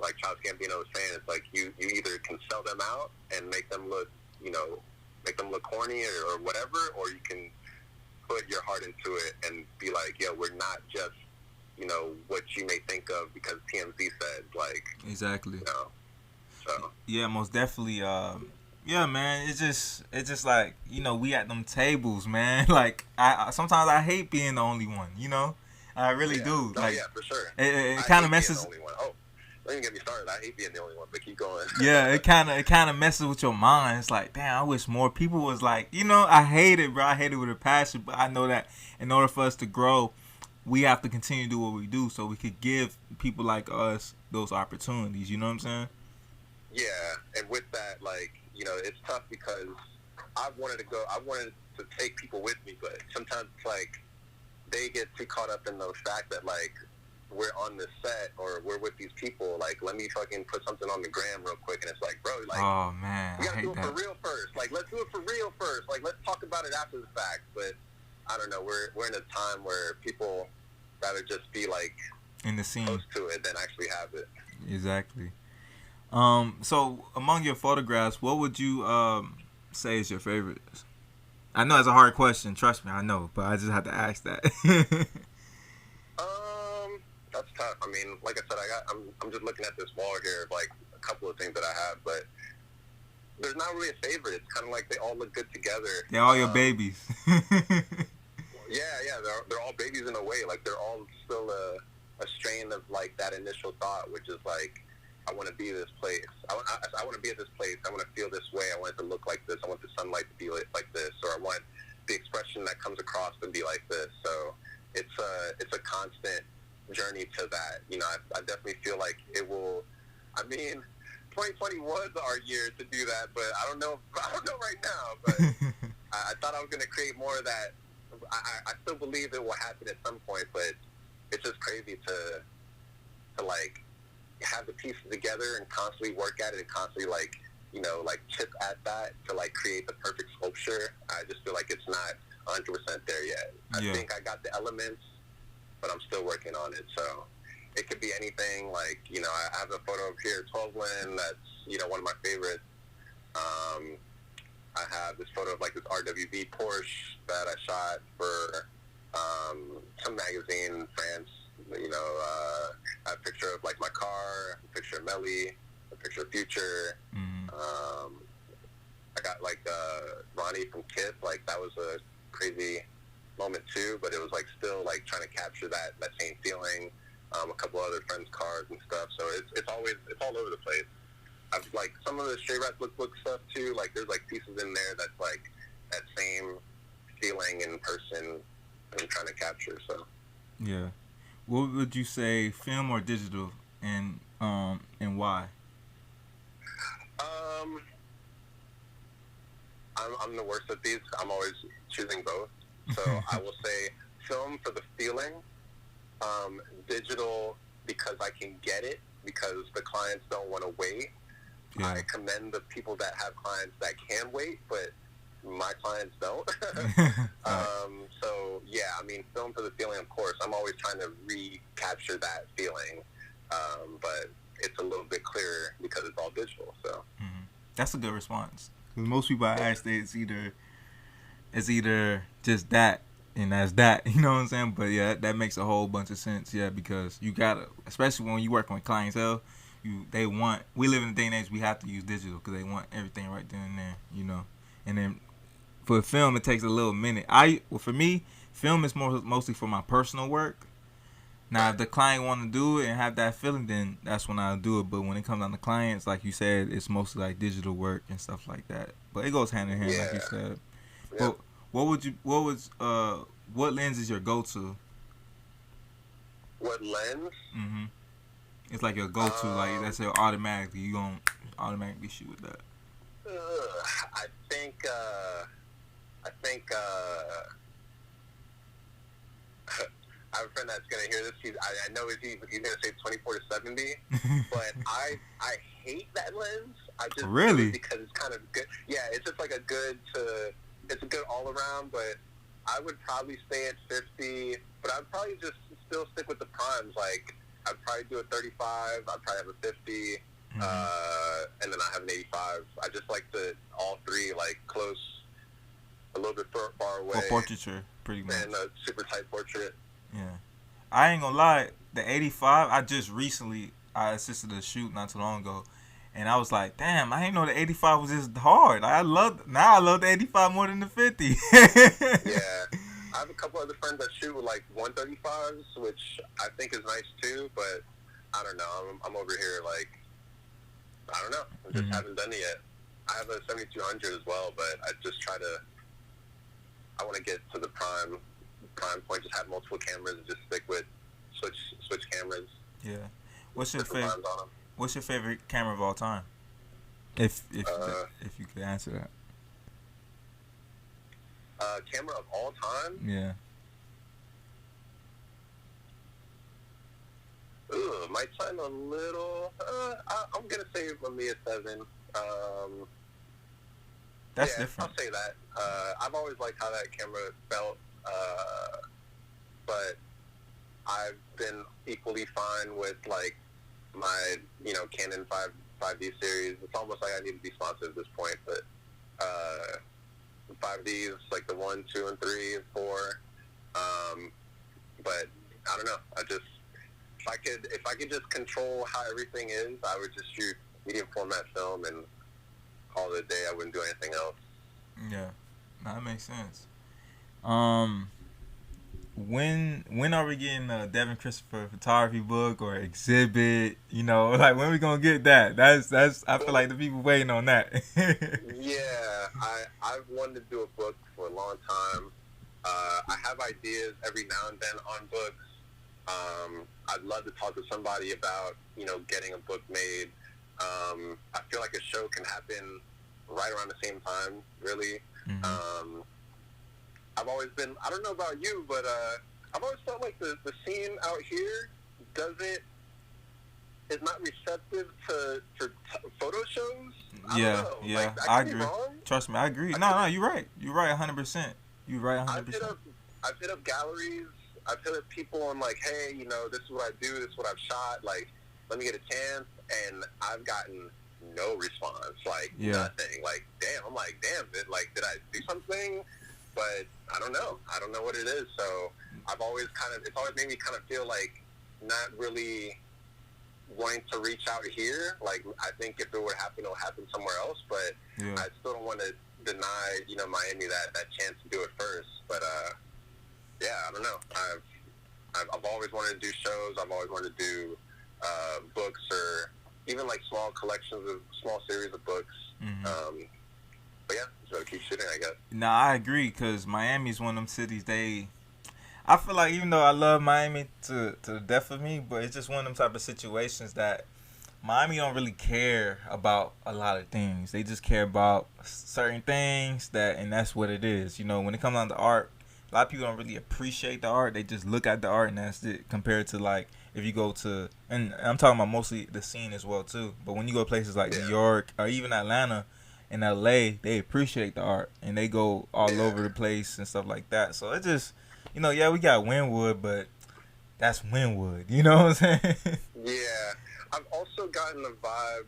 like Childish Gambino was saying, it's like you either can sell them out and make them look, you know, make them look corny or whatever, or you can put your heart into it and be like, yo, we're not just, you know, what you may think of because TMZ said, like, exactly. You know, so yeah, most definitely. Yeah, man, it's just like, you know, we at them tables, man. Like, I sometimes I hate being the only one, you know. I really do. No, like, yeah, for sure. It kind of messes. Oh, don't even get me started. I hate being the only one, but keep going. Yeah, it kind of messes with your mind. It's like, damn, I wish more people was like, you know, I hate it, bro. I hate it with a passion, but I know that in order for us to grow, we have to continue to do what we do so we could give people like us those opportunities. You know what I'm saying? Yeah, and with that, like, you know, it's tough because I wanted to take people with me, but sometimes it's like they get too caught up in the fact that, like, we're on this set or we're with these people, like, let me fucking put something on the gram real quick, and it's like, bro, like, oh man, we gotta do it for real first. Like, let's do it for real first. Like, let's talk about it after the fact. But I don't know, we're in a time where people rather just be like in the scene, close to it, than actually have it. Exactly. So among your photographs, what would you say is your favorite? I know it's a hard question, trust me, I know, but I just had to ask that. That's tough. I mean, like I said, I'm just looking at this wall here of like a couple of things that I have, but there's not really a favorite. It's kind of like they all look good together. They're all your babies. Yeah, they're all babies in a way. Like, they're all still a strain of like that initial thought, which is like, I want to be this place. I want to be at this place. I want to feel this way. I want it to look like this. I want the sunlight to be like this, or I want the expression that comes across to be like this. So it's a constant journey to that. You know, I definitely feel like it will. I mean, 2020 was our year to do that, but I don't know right now. But I thought I was going to create more of that. I still believe it will happen at some point, but it's just crazy to like have the pieces together and constantly work at it and constantly, like, you know, like chip at that to like create the perfect sculpture. I just feel like it's not 100% there yet. I think I got the elements, but I'm still working on it. So it could be anything. Like, you know, I have a photo of here, 12 Lin, that's, you know, one of my favorites. I have this photo of like this RWB Porsche that I shot for some magazine in France. You know, I have a picture of like my car, a picture of Melly, a picture of Future. I got like Ronnie from Kiss. Like, that was a crazy moment too, but it was like still like trying to capture that same feeling. A couple other friends' cars and stuff. So it's all over the place. I've like some of the Straight Rats look stuff too. Like, there's like pieces in there that's like that same feeling in person I'm trying to capture. So yeah. What would you say, film or digital, and why? I'm the worst at these. I'm always choosing both. So I will say film for the feeling, digital because I can get it, because the clients don't want to wait. Yeah. I commend the people that have clients that can wait, but my clients don't. So yeah, I mean, film for the feeling, of course. I'm always trying to recapture that feeling. but it's a little bit clearer because it's all digital. So that's a good response. Because most people I ask, it's either just that and that's that. You know what I'm saying? But yeah, that makes a whole bunch of sense. Yeah, because you gotta, especially when you work on clientele, we live in a day and age we have to use digital because they want everything right then and there. You know, and then for film it takes a little minute. For me, film is mostly for my personal work. Now, if the client want to do it and have that feeling, then that's when I'll do it. But when it comes down to clients, like you said, it's mostly like digital work and stuff like that. But it goes hand in hand, like you said. Yeah. But what lens is your go-to? What lens? It's like your go-to, like that's your automatically. You gonna automatically shoot with that. I think. I have a friend that's gonna hear this. I know he's gonna say 24-70, but I hate that lens. I just really do it because it's kind of good. Yeah, it's just like it's a good all around. But I would probably stay at 50, but I'd probably just still stick with the primes. Like I'd probably do a 35. I'd probably have a 50, and then I have an 85. I just like all three like close, a little bit far away. Or portraiture, pretty much. And a super tight portrait. Yeah, I ain't gonna lie. The 85, I assisted a shoot not too long ago, and I was like, damn, I didn't know the 85 was this hard. I love the 85 more than the 50. Yeah, I have a couple other friends that shoot with like 135s, which I think is nice too. But I don't know. I'm over here like I don't know. I just haven't done it yet. I have a 7200 as well, but I want to get to the prime point, just have multiple cameras and just stick with switch cameras. Yeah. What's your favorite camera of all time? If you could answer that. Camera of all time? Yeah. Might sound a little. I'm gonna say Mamiya 7. That's different. I'll say that. I've always liked how that camera felt. But I've been equally fine with like my Canon 5D series. It's almost like I need to be sponsored at this point, but 5Ds like the 1, 2, and 3, and 4. But I don't know. If I could just control how everything is, I would just shoot medium format film and call it a day. I wouldn't do anything else. Yeah, that makes sense. When are we getting a Devin Christopher photography book or exhibit? Like when we gonna get that? That's I feel like the people waiting on that. Yeah, I've wanted to do a book for a long time. I have ideas every now and then on books. I'd love to talk to somebody about getting a book made. I feel like a show can happen right around the same time, really. I've always been, I don't know about you, but I've always felt like the scene out here is not receptive to photo shows. I don't know. Yeah, like, I agree. Trust me, I agree. No, you're right. You're right 100%. You're right 100%. I've hit up galleries. I've hit up people and like, hey, this is what I do. This is what I've shot. Like, let me get a chance. And I've gotten no response. Like, nothing. Like, damn. I'm like, damn. Did I do something? But I don't know. I don't know what it is. So it's always made me kind of feel like not really wanting to reach out here. Like, I think if it would happen, it'll happen somewhere else. But I still don't want to deny, Miami that chance to do it first. But, I don't know. I've always wanted to do shows. I've always wanted to do books or even like small series of books. But yeah, just gotta keep shooting, I guess. No, I agree because Miami's one of them cities. I feel like even though I love Miami to the death of me, but it's just one of them type of situations that Miami don't really care about a lot of things. They just care about certain things and that's what it is. When it comes down to art, a lot of people don't really appreciate the art. They just look at the art and that's it. Compared to like if you go to, and I'm talking about mostly the scene as well too. But when you go to places like New York or even Atlanta and LA, they appreciate the art and they go all over the place and stuff like that. So it just, we got Wynwood, but that's Winwood. You know what I'm saying? Yeah. I've also gotten a vibe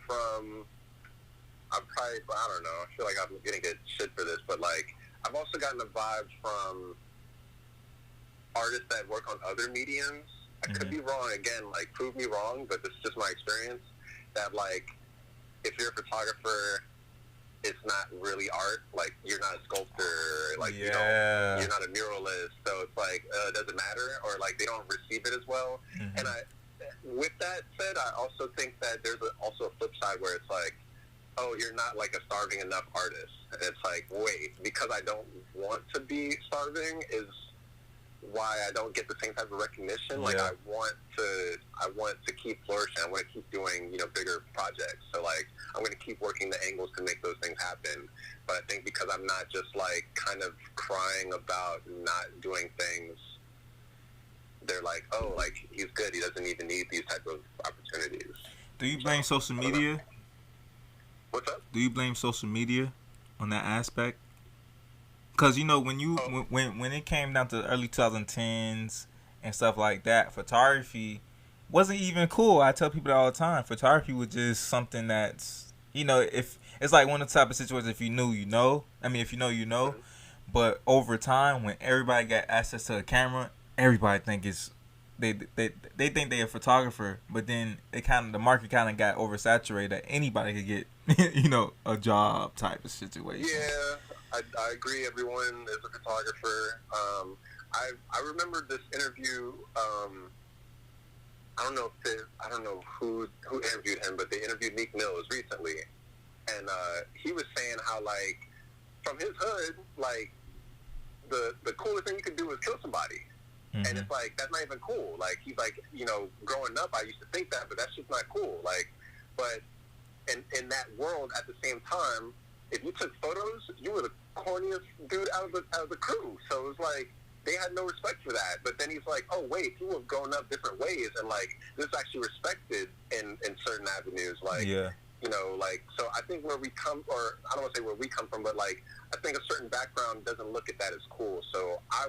from, I don't know, I feel like I'm gonna get shit for this, but like, I've also gotten a vibe from artists that work on other mediums. I could be wrong, again, like, prove me wrong, but this is just my experience, that like, if you're a photographer, it's not really art. Like, you're not a sculptor, like, you're not a muralist, so it's like, it doesn't matter, or like, they don't receive it as well. And with that said, I also think that there's also a flip side where it's like, oh, you're not like a starving enough artist. And it's like, wait, because I don't want to be starving is why I don't get the same type of recognition. Like, I want to keep flourishing. I want to keep doing, bigger projects. So like, I'm going to keep working the angles to make those things happen. But I think because I'm not just like kind of crying about not doing things, they're like, oh, like, he's good. He doesn't even need these type of opportunities. Do you blame social media? What's up? Do you blame social media on that aspect? Because, when it came down to the early 2010s and stuff like that, photography wasn't even cool. I tell people that all the time. Photography was just something that's, if it's like one of the type of situations, if you knew, you know. I mean, if you know, you know. But over time, when everybody got access to a camera, everybody think they think they're a photographer, but then the market kind of got oversaturated that anybody could get, a job type of situation. Yeah. I agree. Everyone is a photographer. I remember this interview. I don't know who interviewed him, but they interviewed Meek Mills recently, and he was saying how, like, from his hood, like, the coolest thing you could do is kill somebody, and it's like, that's not even cool. Like, he's like, growing up, I used to think that, but that's just not cool. Like, but in that world, at the same time, if you took photos, you were the corniest dude out of the crew. So it was like, they had no respect for that. But then he's like, oh, wait, people have grown up different ways, and like, this is actually respected in certain avenues. Like, like, so I think where we come, or I don't want to say where we come from, but like, I think a certain background doesn't look at that as cool. So I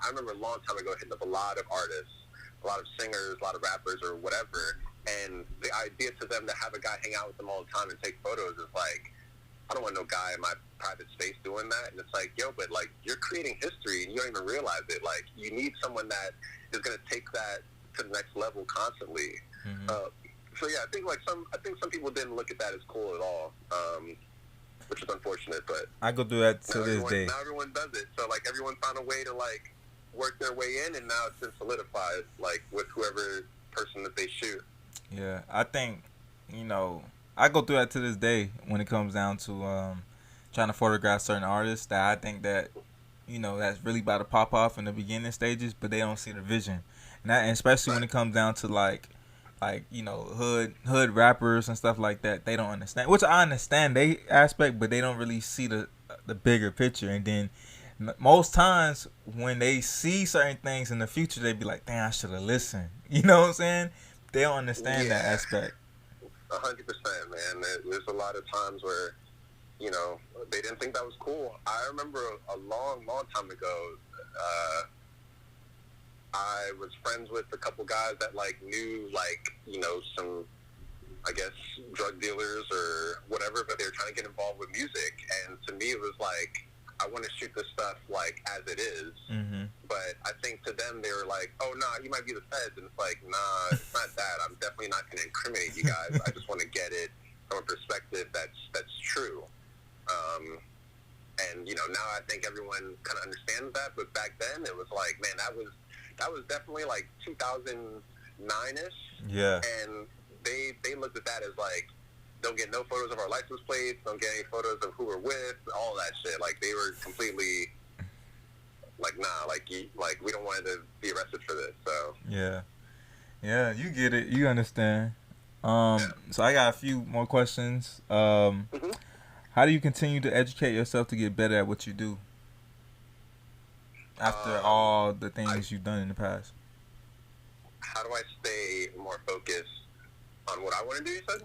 remember a long time ago hitting up a lot of artists, a lot of singers, a lot of rappers or whatever, and the idea to them to have a guy hang out with them all the time and take photos is like, I don't want no guy in my private space doing that. And it's like, yo, but like, you're creating history and you don't even realize it. Like, you need someone that is going to take that to the next level constantly. So yeah, I think some people didn't look at that as cool at all, which is unfortunate. But I go through that to this day. Now everyone does it. So like, everyone found a way to like work their way in, and now it's been solidified, like, with whoever person that they shoot. Yeah, I think, I go through that to this day when it comes down to trying to photograph certain artists that I think that, that's really about to pop off in the beginning stages, but they don't see the vision. And especially when it comes down to like hood rappers and stuff like that, they don't understand. Which I understand they aspect, but they don't really see the bigger picture. And then most times when they see certain things in the future, they be like, "Damn, I should have listened." You know what I'm saying? They don't understand that aspect. 100%, man. There's a lot of times where, they didn't think that was cool. I remember a long, long time ago, I was friends with a couple guys that, like, knew, like, some, I guess, drug dealers or whatever, but they were trying to get involved with music. And to me, it was like, I want to shoot this stuff, like, as it is. But I think to them, they were like, oh, nah, you might be the feds. And it's like, nah, it's not that. I'm definitely not going to incriminate you guys. I just want to get it from a perspective that's true. And, now I think everyone kind of understands that. But back then, it was like, man, that was definitely like 2009-ish. Yeah. And they looked at that as like, don't get no photos of our license plates, don't get any photos of who we're with, all that shit. Like, they were completely like, nah, like, we don't want to be arrested for this. So yeah, you get it, you understand. So I got a few more questions. How do you continue to educate yourself to get better at what you do after all the things you've done in the past? How do I stay more focused on what I want to do, you said?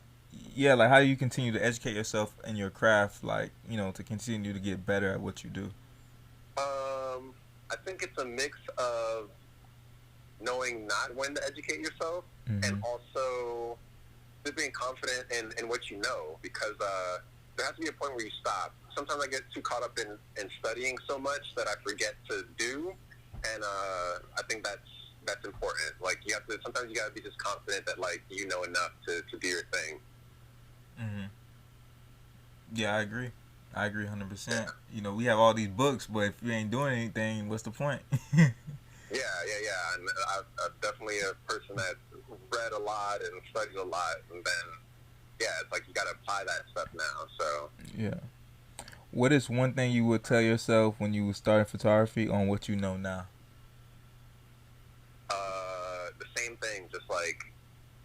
Yeah, like, how do you continue to educate yourself in your craft, like, to continue to get better at what you do? I think it's a mix of knowing not when to educate yourself, and also just being confident in what you know, because there has to be a point where you stop. Sometimes I get too caught up in studying so much that I forget to do, and I think that's important. Like, you have to, sometimes you gotta be just confident that, like, you know enough to do your thing. Yeah, I agree 100%. You know, we have all these books, but if you ain't doing anything, what's the point? Yeah. And I'm definitely a person that read a lot and studied a lot, and then, yeah, it's like you got to apply that stuff now, so. Yeah. What is one thing you would tell yourself when you were starting photography on what you know now? The same thing, just, like,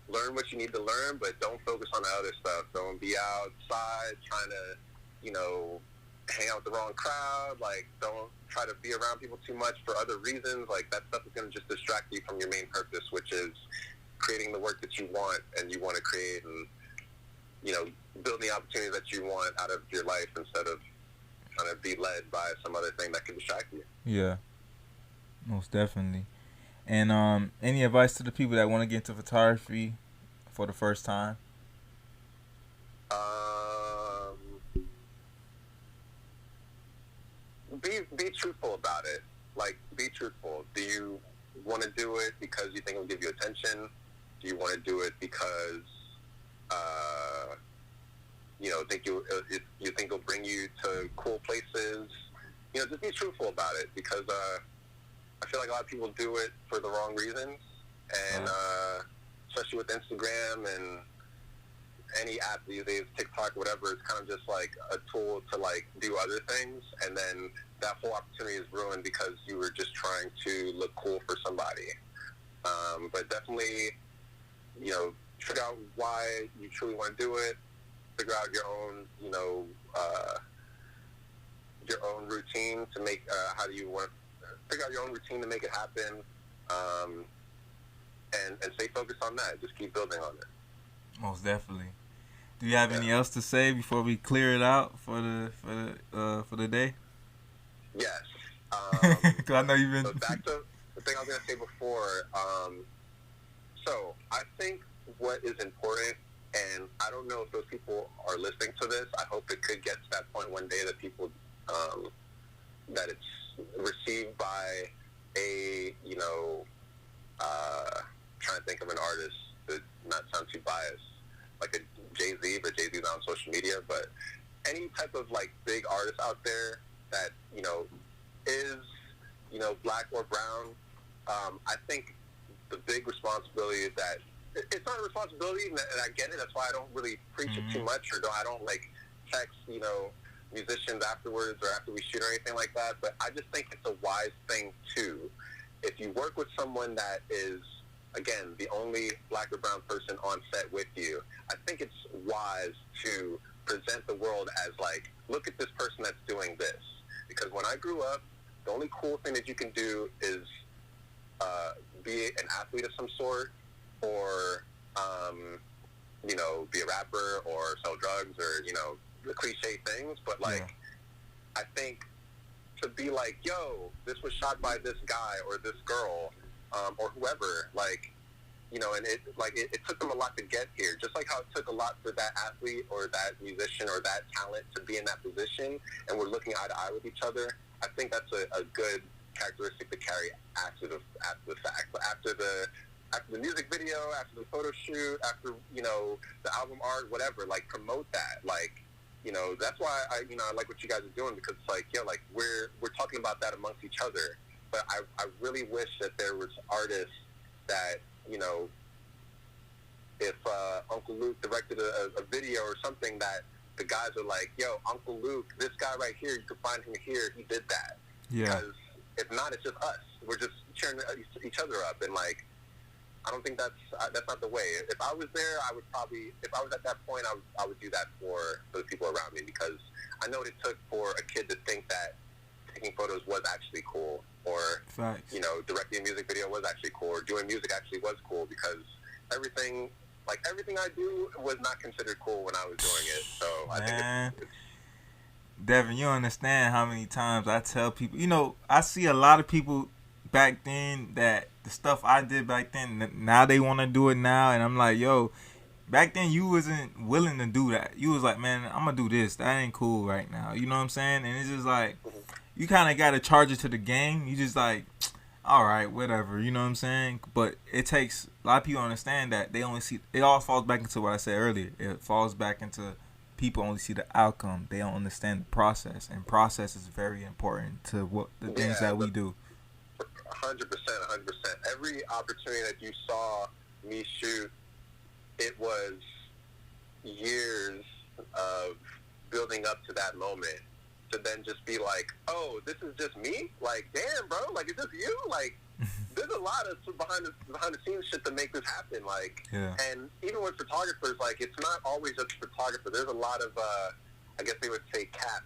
learn what you need to learn, but don't focus on the other stuff. Don't be outside trying to, you know, hang out with the wrong crowd. Like, don't try to be around people too much for other reasons. Like, that stuff is going to just distract you from your main purpose, which is creating the work that you want and you want to create, and, you know, building the opportunities that you want out of your life instead of trying to be led by some other thing that can distract you. Yeah, most definitely. And any advice to the people that want to get into photography for the first time? Be truthful about it. Like, be truthful. Do you want to do it because you think it'll give you attention? Do you want to do it because you know, you think it'll bring you to cool places? You know, just be truthful about it, because I feel like a lot of people do it for the wrong reasons, and especially with Instagram and any app these days, TikTok, whatever, it's kind of just like a tool to, like, do other things, and then that whole opportunity is ruined because you were just trying to look cool for somebody. But definitely, you know, figure out why you truly want to do it. Figure out your own, you know, your own routine to make. How do you want? Figure out your own routine to make it happen, and stay focused on that. Just keep building on it. Most definitely. Do you have any else to say before we clear it out for the day? Yes. Cause I know you've been. So back to the thing I was gonna say before. So I think what is important, and I don't know if those people are listening to this. I hope it could get to that point one day that people, that it's received by a, you know, trying to think of an artist to not sound too biased, like a Jay-Z, but Jay-Z's not on social media, but any type of, like, big artist out there that, you know, is, you know, black or brown. I think the big responsibility is that it's not a responsibility, and I get it. That's why I don't really preach it too much, or I don't, like, text, you know, musicians afterwards or after we shoot or anything like that. But I just think it's a wise thing too. If you work with someone that is, again, the only black or brown person on set with you, I think it's wise to present the world as, like, look at this person that's doing this. Because when I grew up, the only cool thing that you can do is be an athlete of some sort, or, you know, be a rapper or sell drugs, or, you know, the cliche things. But, like, I think to be like, yo, this was shot by this guy or this girl, or whoever, like, you know, and it took them a lot to get here, just like how it took a lot for that athlete or that musician or that talent to be in that position, and we're looking eye to eye with each other. I think that's a good characteristic to carry after the fact. But after the music video, after the photo shoot, after, you know, the album art, whatever, like, promote that. Like, you know, that's why I like what you guys are doing, because it's like, yo, like, we're talking about that amongst each other. But I really wish that there was artists that, you know, if Uncle Luke directed a video or something, that the guys are like, yo, Uncle Luke, this guy right here, you can find him here, he did that. Yeah. Because if not, it's just us. We're just cheering each other up, and, like, I don't think that's not the way. If I was there, I would probably, if I was at that point, I would do that for the people around me, because I know what it took for a kid to think that taking photos was actually cool, or, Facts. you know, directing a music video was actually cool, or doing music actually was cool, because everything I do was not considered cool when I was doing it. So I think it's Devin, you don't understand how many times I tell people, you know, I see a lot of people back then that the stuff I did back then, now they want to do it now, and I'm like, yo, back then you wasn't willing to do that. You was like, man, I'm gonna do this. That ain't cool right now. You know what I'm saying? And it's just like, you kind of gotta charge it to the game. You just like, all right, whatever. You know what I'm saying? But it takes a lot of people understand that they only see. It all falls back into what I said earlier. It falls back into people only see the outcome. They don't understand the process, and process is very important to what the things that we do. 100%. Every opportunity that you saw me shoot, it was years of building up to that moment. To then just be like, oh, this is just me? Like, damn, bro, like, is this you? Like, there's a lot of behind the scenes shit to make this happen. Like, and even with photographers, like, it's not always just a photographer. There's a lot of, I guess they would say cat.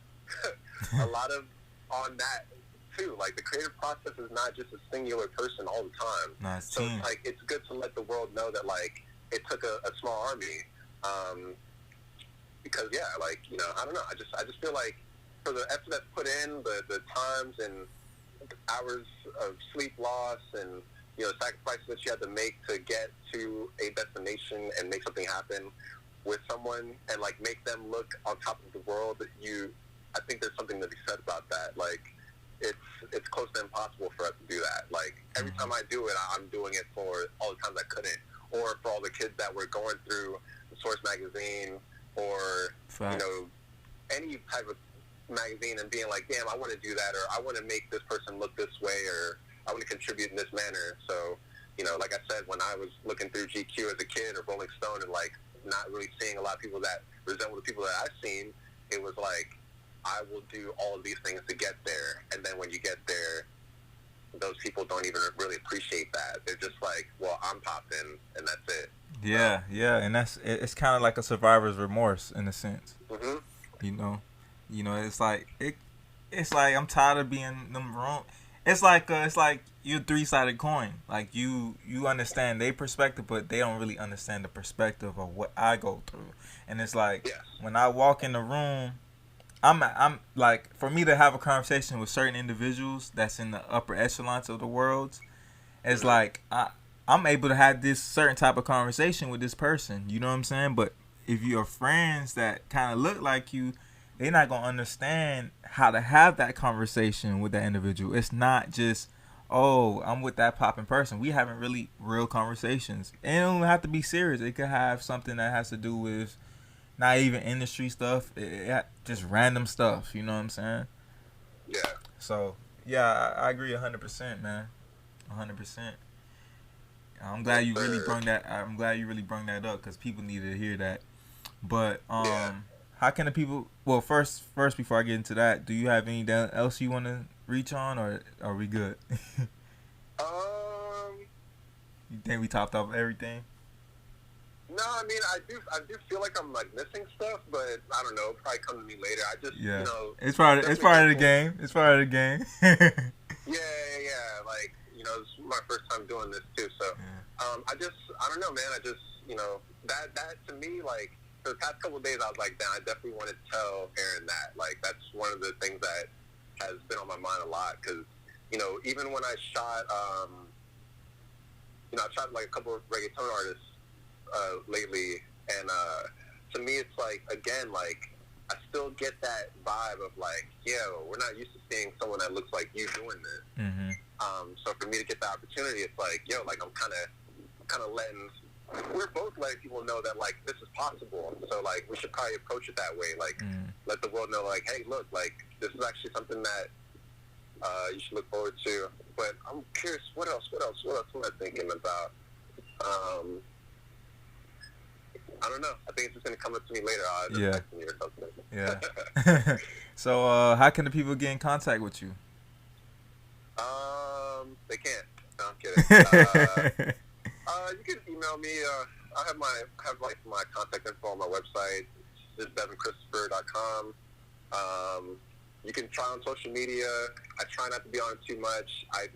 A lot of on that, too. Like, the creative process is not just a singular person all the time. Nice so, it's like, it's good to let the world know that, like, it took a small army. Because, yeah, like, you know, I don't know. I just feel like, for the effort that's put in, the times and hours of sleep loss and, you know, sacrifices that you had to make to get to a destination and make something happen with someone and, like, make them look on top of the world, I think there's something to be said about that. Like, it's close to impossible for us to do that. Like, every time I do it, I'm doing it for all the times I couldn't, or for all the kids that were going through the Source magazine or, you know, any type of magazine and being like, damn, I want to do that, or I want to make this person look this way, or I want to contribute in this manner. So, you know, like I said, when I was looking through GQ as a kid or Rolling Stone and, like, not really seeing a lot of people that resemble the people that I've seen, it was like, I will do all of these things to get there. And then when you get there, those people don't even really appreciate that. They're just like, well, I'm popping, and that's it. Yeah, and it's kind of like a survivor's remorse in a sense. You know, it's like I'm tired of being in them wrong. It's like you're a three-sided coin. Like you understand their perspective, but they don't really understand the perspective of what I go through. And it's like when I walk in the room, I'm like, for me to have a conversation with certain individuals that's in the upper echelons of the world, it's like I'm able to have this certain type of conversation with this person. You know what I'm saying? But if you're friends that kind of look like you, they're not going to understand how to have that conversation with that individual. It's not just, oh, I'm with that popping person. We having really real conversations. And it don't have to be serious. It could have something that has to do with not even industry stuff. Just random stuff. You know what I'm saying? Yeah. So, yeah, I agree 100%, man. 100%. I'm glad you really brought that. I'm glad you really brought that up because people needed to hear that. But how can the people? Well, first, before I get into that, do you have anything else you want to reach on, or are we good? You think we topped off everything? No, I mean, I do feel like I'm, like, missing stuff, but I don't know. It'll probably come to me later. I just, you know, it's part of the game. It's part of the game. Yeah. Like, you know, this is my first time doing this too, so I don't know, man. I just, you know, that to me, like, for the past couple of days, I was like, damn, I definitely want to tell Aaron that. Like, that's one of the things that has been on my mind a lot. Because, you know, even when I shot, you know, I've shot, like, a couple of reggaeton artists lately. And to me, it's like, again, like, I still get that vibe of, like, yo, we're not used to seeing someone that looks like you doing this. Mm-hmm. So for me to get the opportunity, it's like, yo, like, I'm kind of letting... We're both letting people know that, like, this is possible. So, like, we should probably approach it that way. Like, let the world know, like, hey, look, like, this is actually something that you should look forward to. But I'm curious, what else am I thinking about? I don't know. I think it's just going to come up to me later. I'll just text me or something. Yeah. So, how can the people get in contact with you? They can't. No, I'm kidding. You can email me. I have my contact info on my website. It's devinchristopher.com. You can try on social media. I try not to be on it too much. I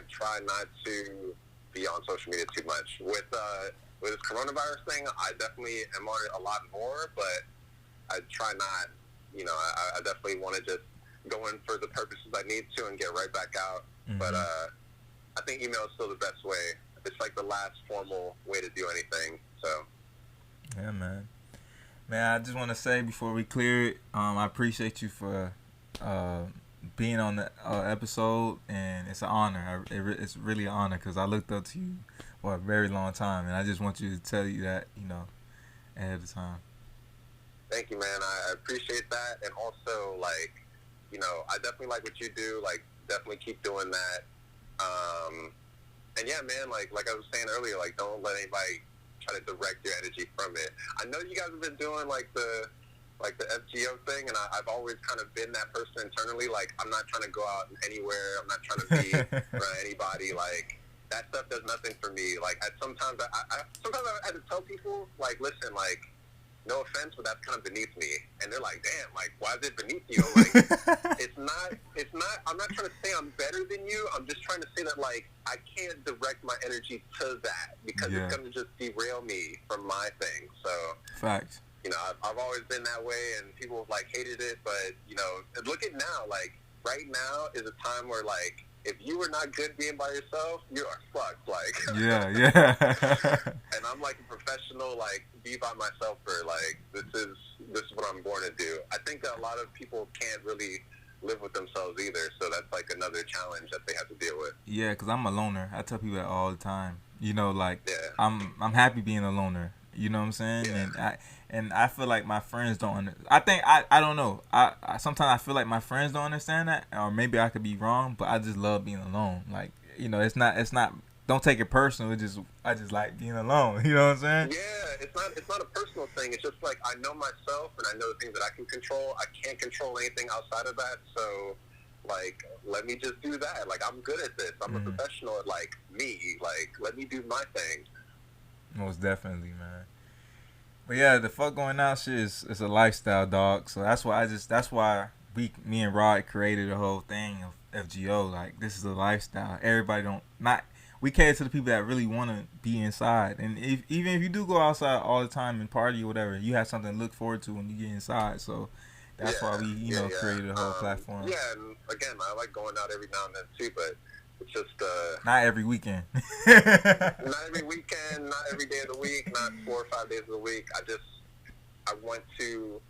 try not to be on social media too much. With this coronavirus thing, I definitely am on it a lot more, but I try not. You know, I definitely want to just go in for the purposes I need to and get right back out. Mm-hmm. But I think email is still the best way. It's like the last formal way to do anything. So. Yeah, man. Man, I just want to say before we clear it, I appreciate you for being on the episode, and it's an honor. It's really an honor because I looked up to you for a very long time, and I just want you to tell you that, you know, ahead of time. Thank you, man. I appreciate that, and also, like, you know, I definitely like what you do. Like, definitely keep doing that. And yeah, man, like I was saying earlier, like, don't let anybody try to direct your energy from it. I know you guys have been doing like the FGO thing, and I've always kind of been that person internally. Like, I'm not trying to go out anywhere. I'm not trying to be around anybody. Like, that stuff does nothing for me. Like, sometimes I had to tell people, like, listen, like, no offense, but that's kind of beneath me. And they're like, damn, like, why is it beneath you? I'm like, it's not, I'm not trying to say I'm better than you. I'm just trying to say that, like, I can't direct my energy to that because it's going to just derail me from my thing. So, facts. You know, I've always been that way, and people have, like, hated it. But, you know, look at now. Like, right now is a time where, like, if you were not good being by yourself, you are fucked. Like, yeah. And I'm like a professional, like, be by myself for, like, this is what I'm born to do. I think that a lot of people can't really live with themselves either, so that's like another challenge that they have to deal with. Yeah, because I'm a loner. I tell people that all the time. You know, like, I'm happy being a loner. You know what I'm saying? Yeah. And I feel like my friends don't I don't know. I sometimes I feel like my friends don't understand that, or maybe I could be wrong, but I just love being alone. Like, you know, it's not don't take it personal. I just like being alone. You know what I'm saying? Yeah, it's not a personal thing. It's just like, I know myself and I know the things that I can control. I can't control anything outside of that. So, like, let me just do that. Like, I'm good at this. I'm a professional at, like, me. Like, let me do my thing. Most definitely, man. But yeah, the fuck going out shit is a lifestyle, dog. So that's why me and Rod created the whole thing of FGO. Like, this is a lifestyle. Everybody we cater to the people that really want to be inside. And even if you do go outside all the time and party or whatever, you have something to look forward to when you get inside. So that's why we, created the whole platform. Yeah, and again, I like going out every now and then too, but it's just not every weekend. Not every weekend, not every day of the week, not 4 or 5 days of the week. I want to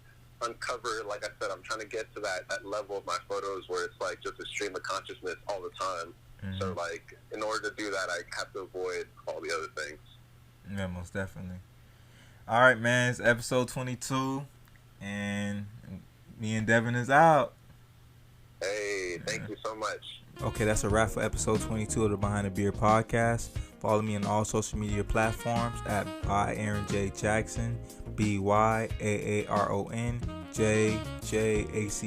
uncover, like I said, I'm trying to get to that level of my photos where it's like just a stream of consciousness all the time. Mm-hmm. So, like, in order to do that, I have to avoid all the other things. Yeah, most definitely. All right, man, it's episode 22, and me and Devin is out. Hey, thank you so much. Okay, that's a wrap for episode 22 of the Behind the Beard podcast. Follow me on all social media platforms at by Aaron J. Jackson, BYAARON JJACKSON,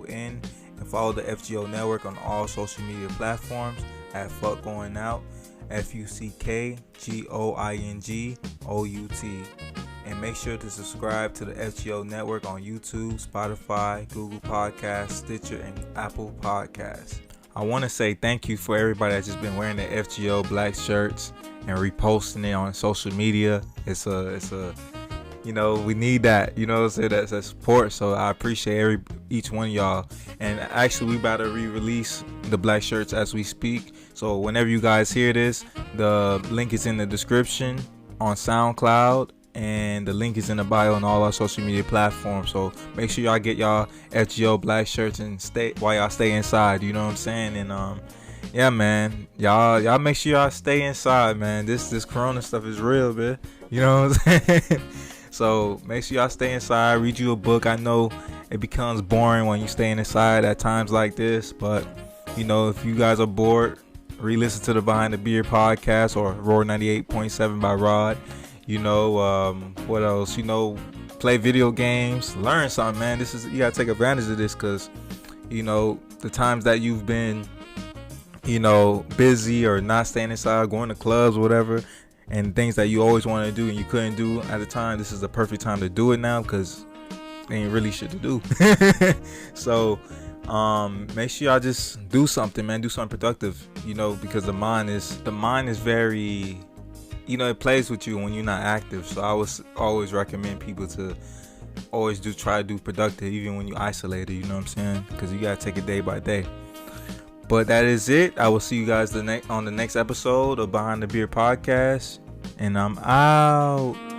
and follow the FGO network on all social media platforms at Fuck Going Out, FUCKGOINGOUT. And make sure to subscribe to the FGO network on YouTube, Spotify, Google Podcasts, Stitcher, and Apple Podcasts. I want to say thank you for everybody that's just been wearing the FGO black shirts and reposting it on social media. It's a we need that, that's a support. So I appreciate each one of y'all. And actually, we about to re-release the black shirts as we speak. So whenever you guys hear this, the link is in the description on SoundCloud, and the link is in the bio on all our social media platforms. So make sure y'all get y'all FGO black shirts and stay while y'all stay inside. You know what I'm saying? And yeah, man, y'all make sure y'all stay inside, man. This corona stuff is real, man. You know what I'm saying? So make sure y'all stay inside. Read you a book. I know it becomes boring when you staying inside at times like this, but if you guys are bored, re-listen to the Behind the Beard podcast or Roar 98.7 by Rod. What else? Play video games, learn something, man. You gotta take advantage of this, because the times that you've been busy or not staying inside, going to clubs, whatever, and things that you always wanted to do and you couldn't do at the time, this is the perfect time to do it now, because there ain't really shit to do. So make sure y'all just do something, man. Do something productive, because the mind is very, it plays with you when you're not active. So I always recommend people to always try to do productive even when you isolated, you know what I'm saying? Because you gotta take it day by day. But that is it. I will see you guys on the next episode of Behind the Beer podcast, and I'm out.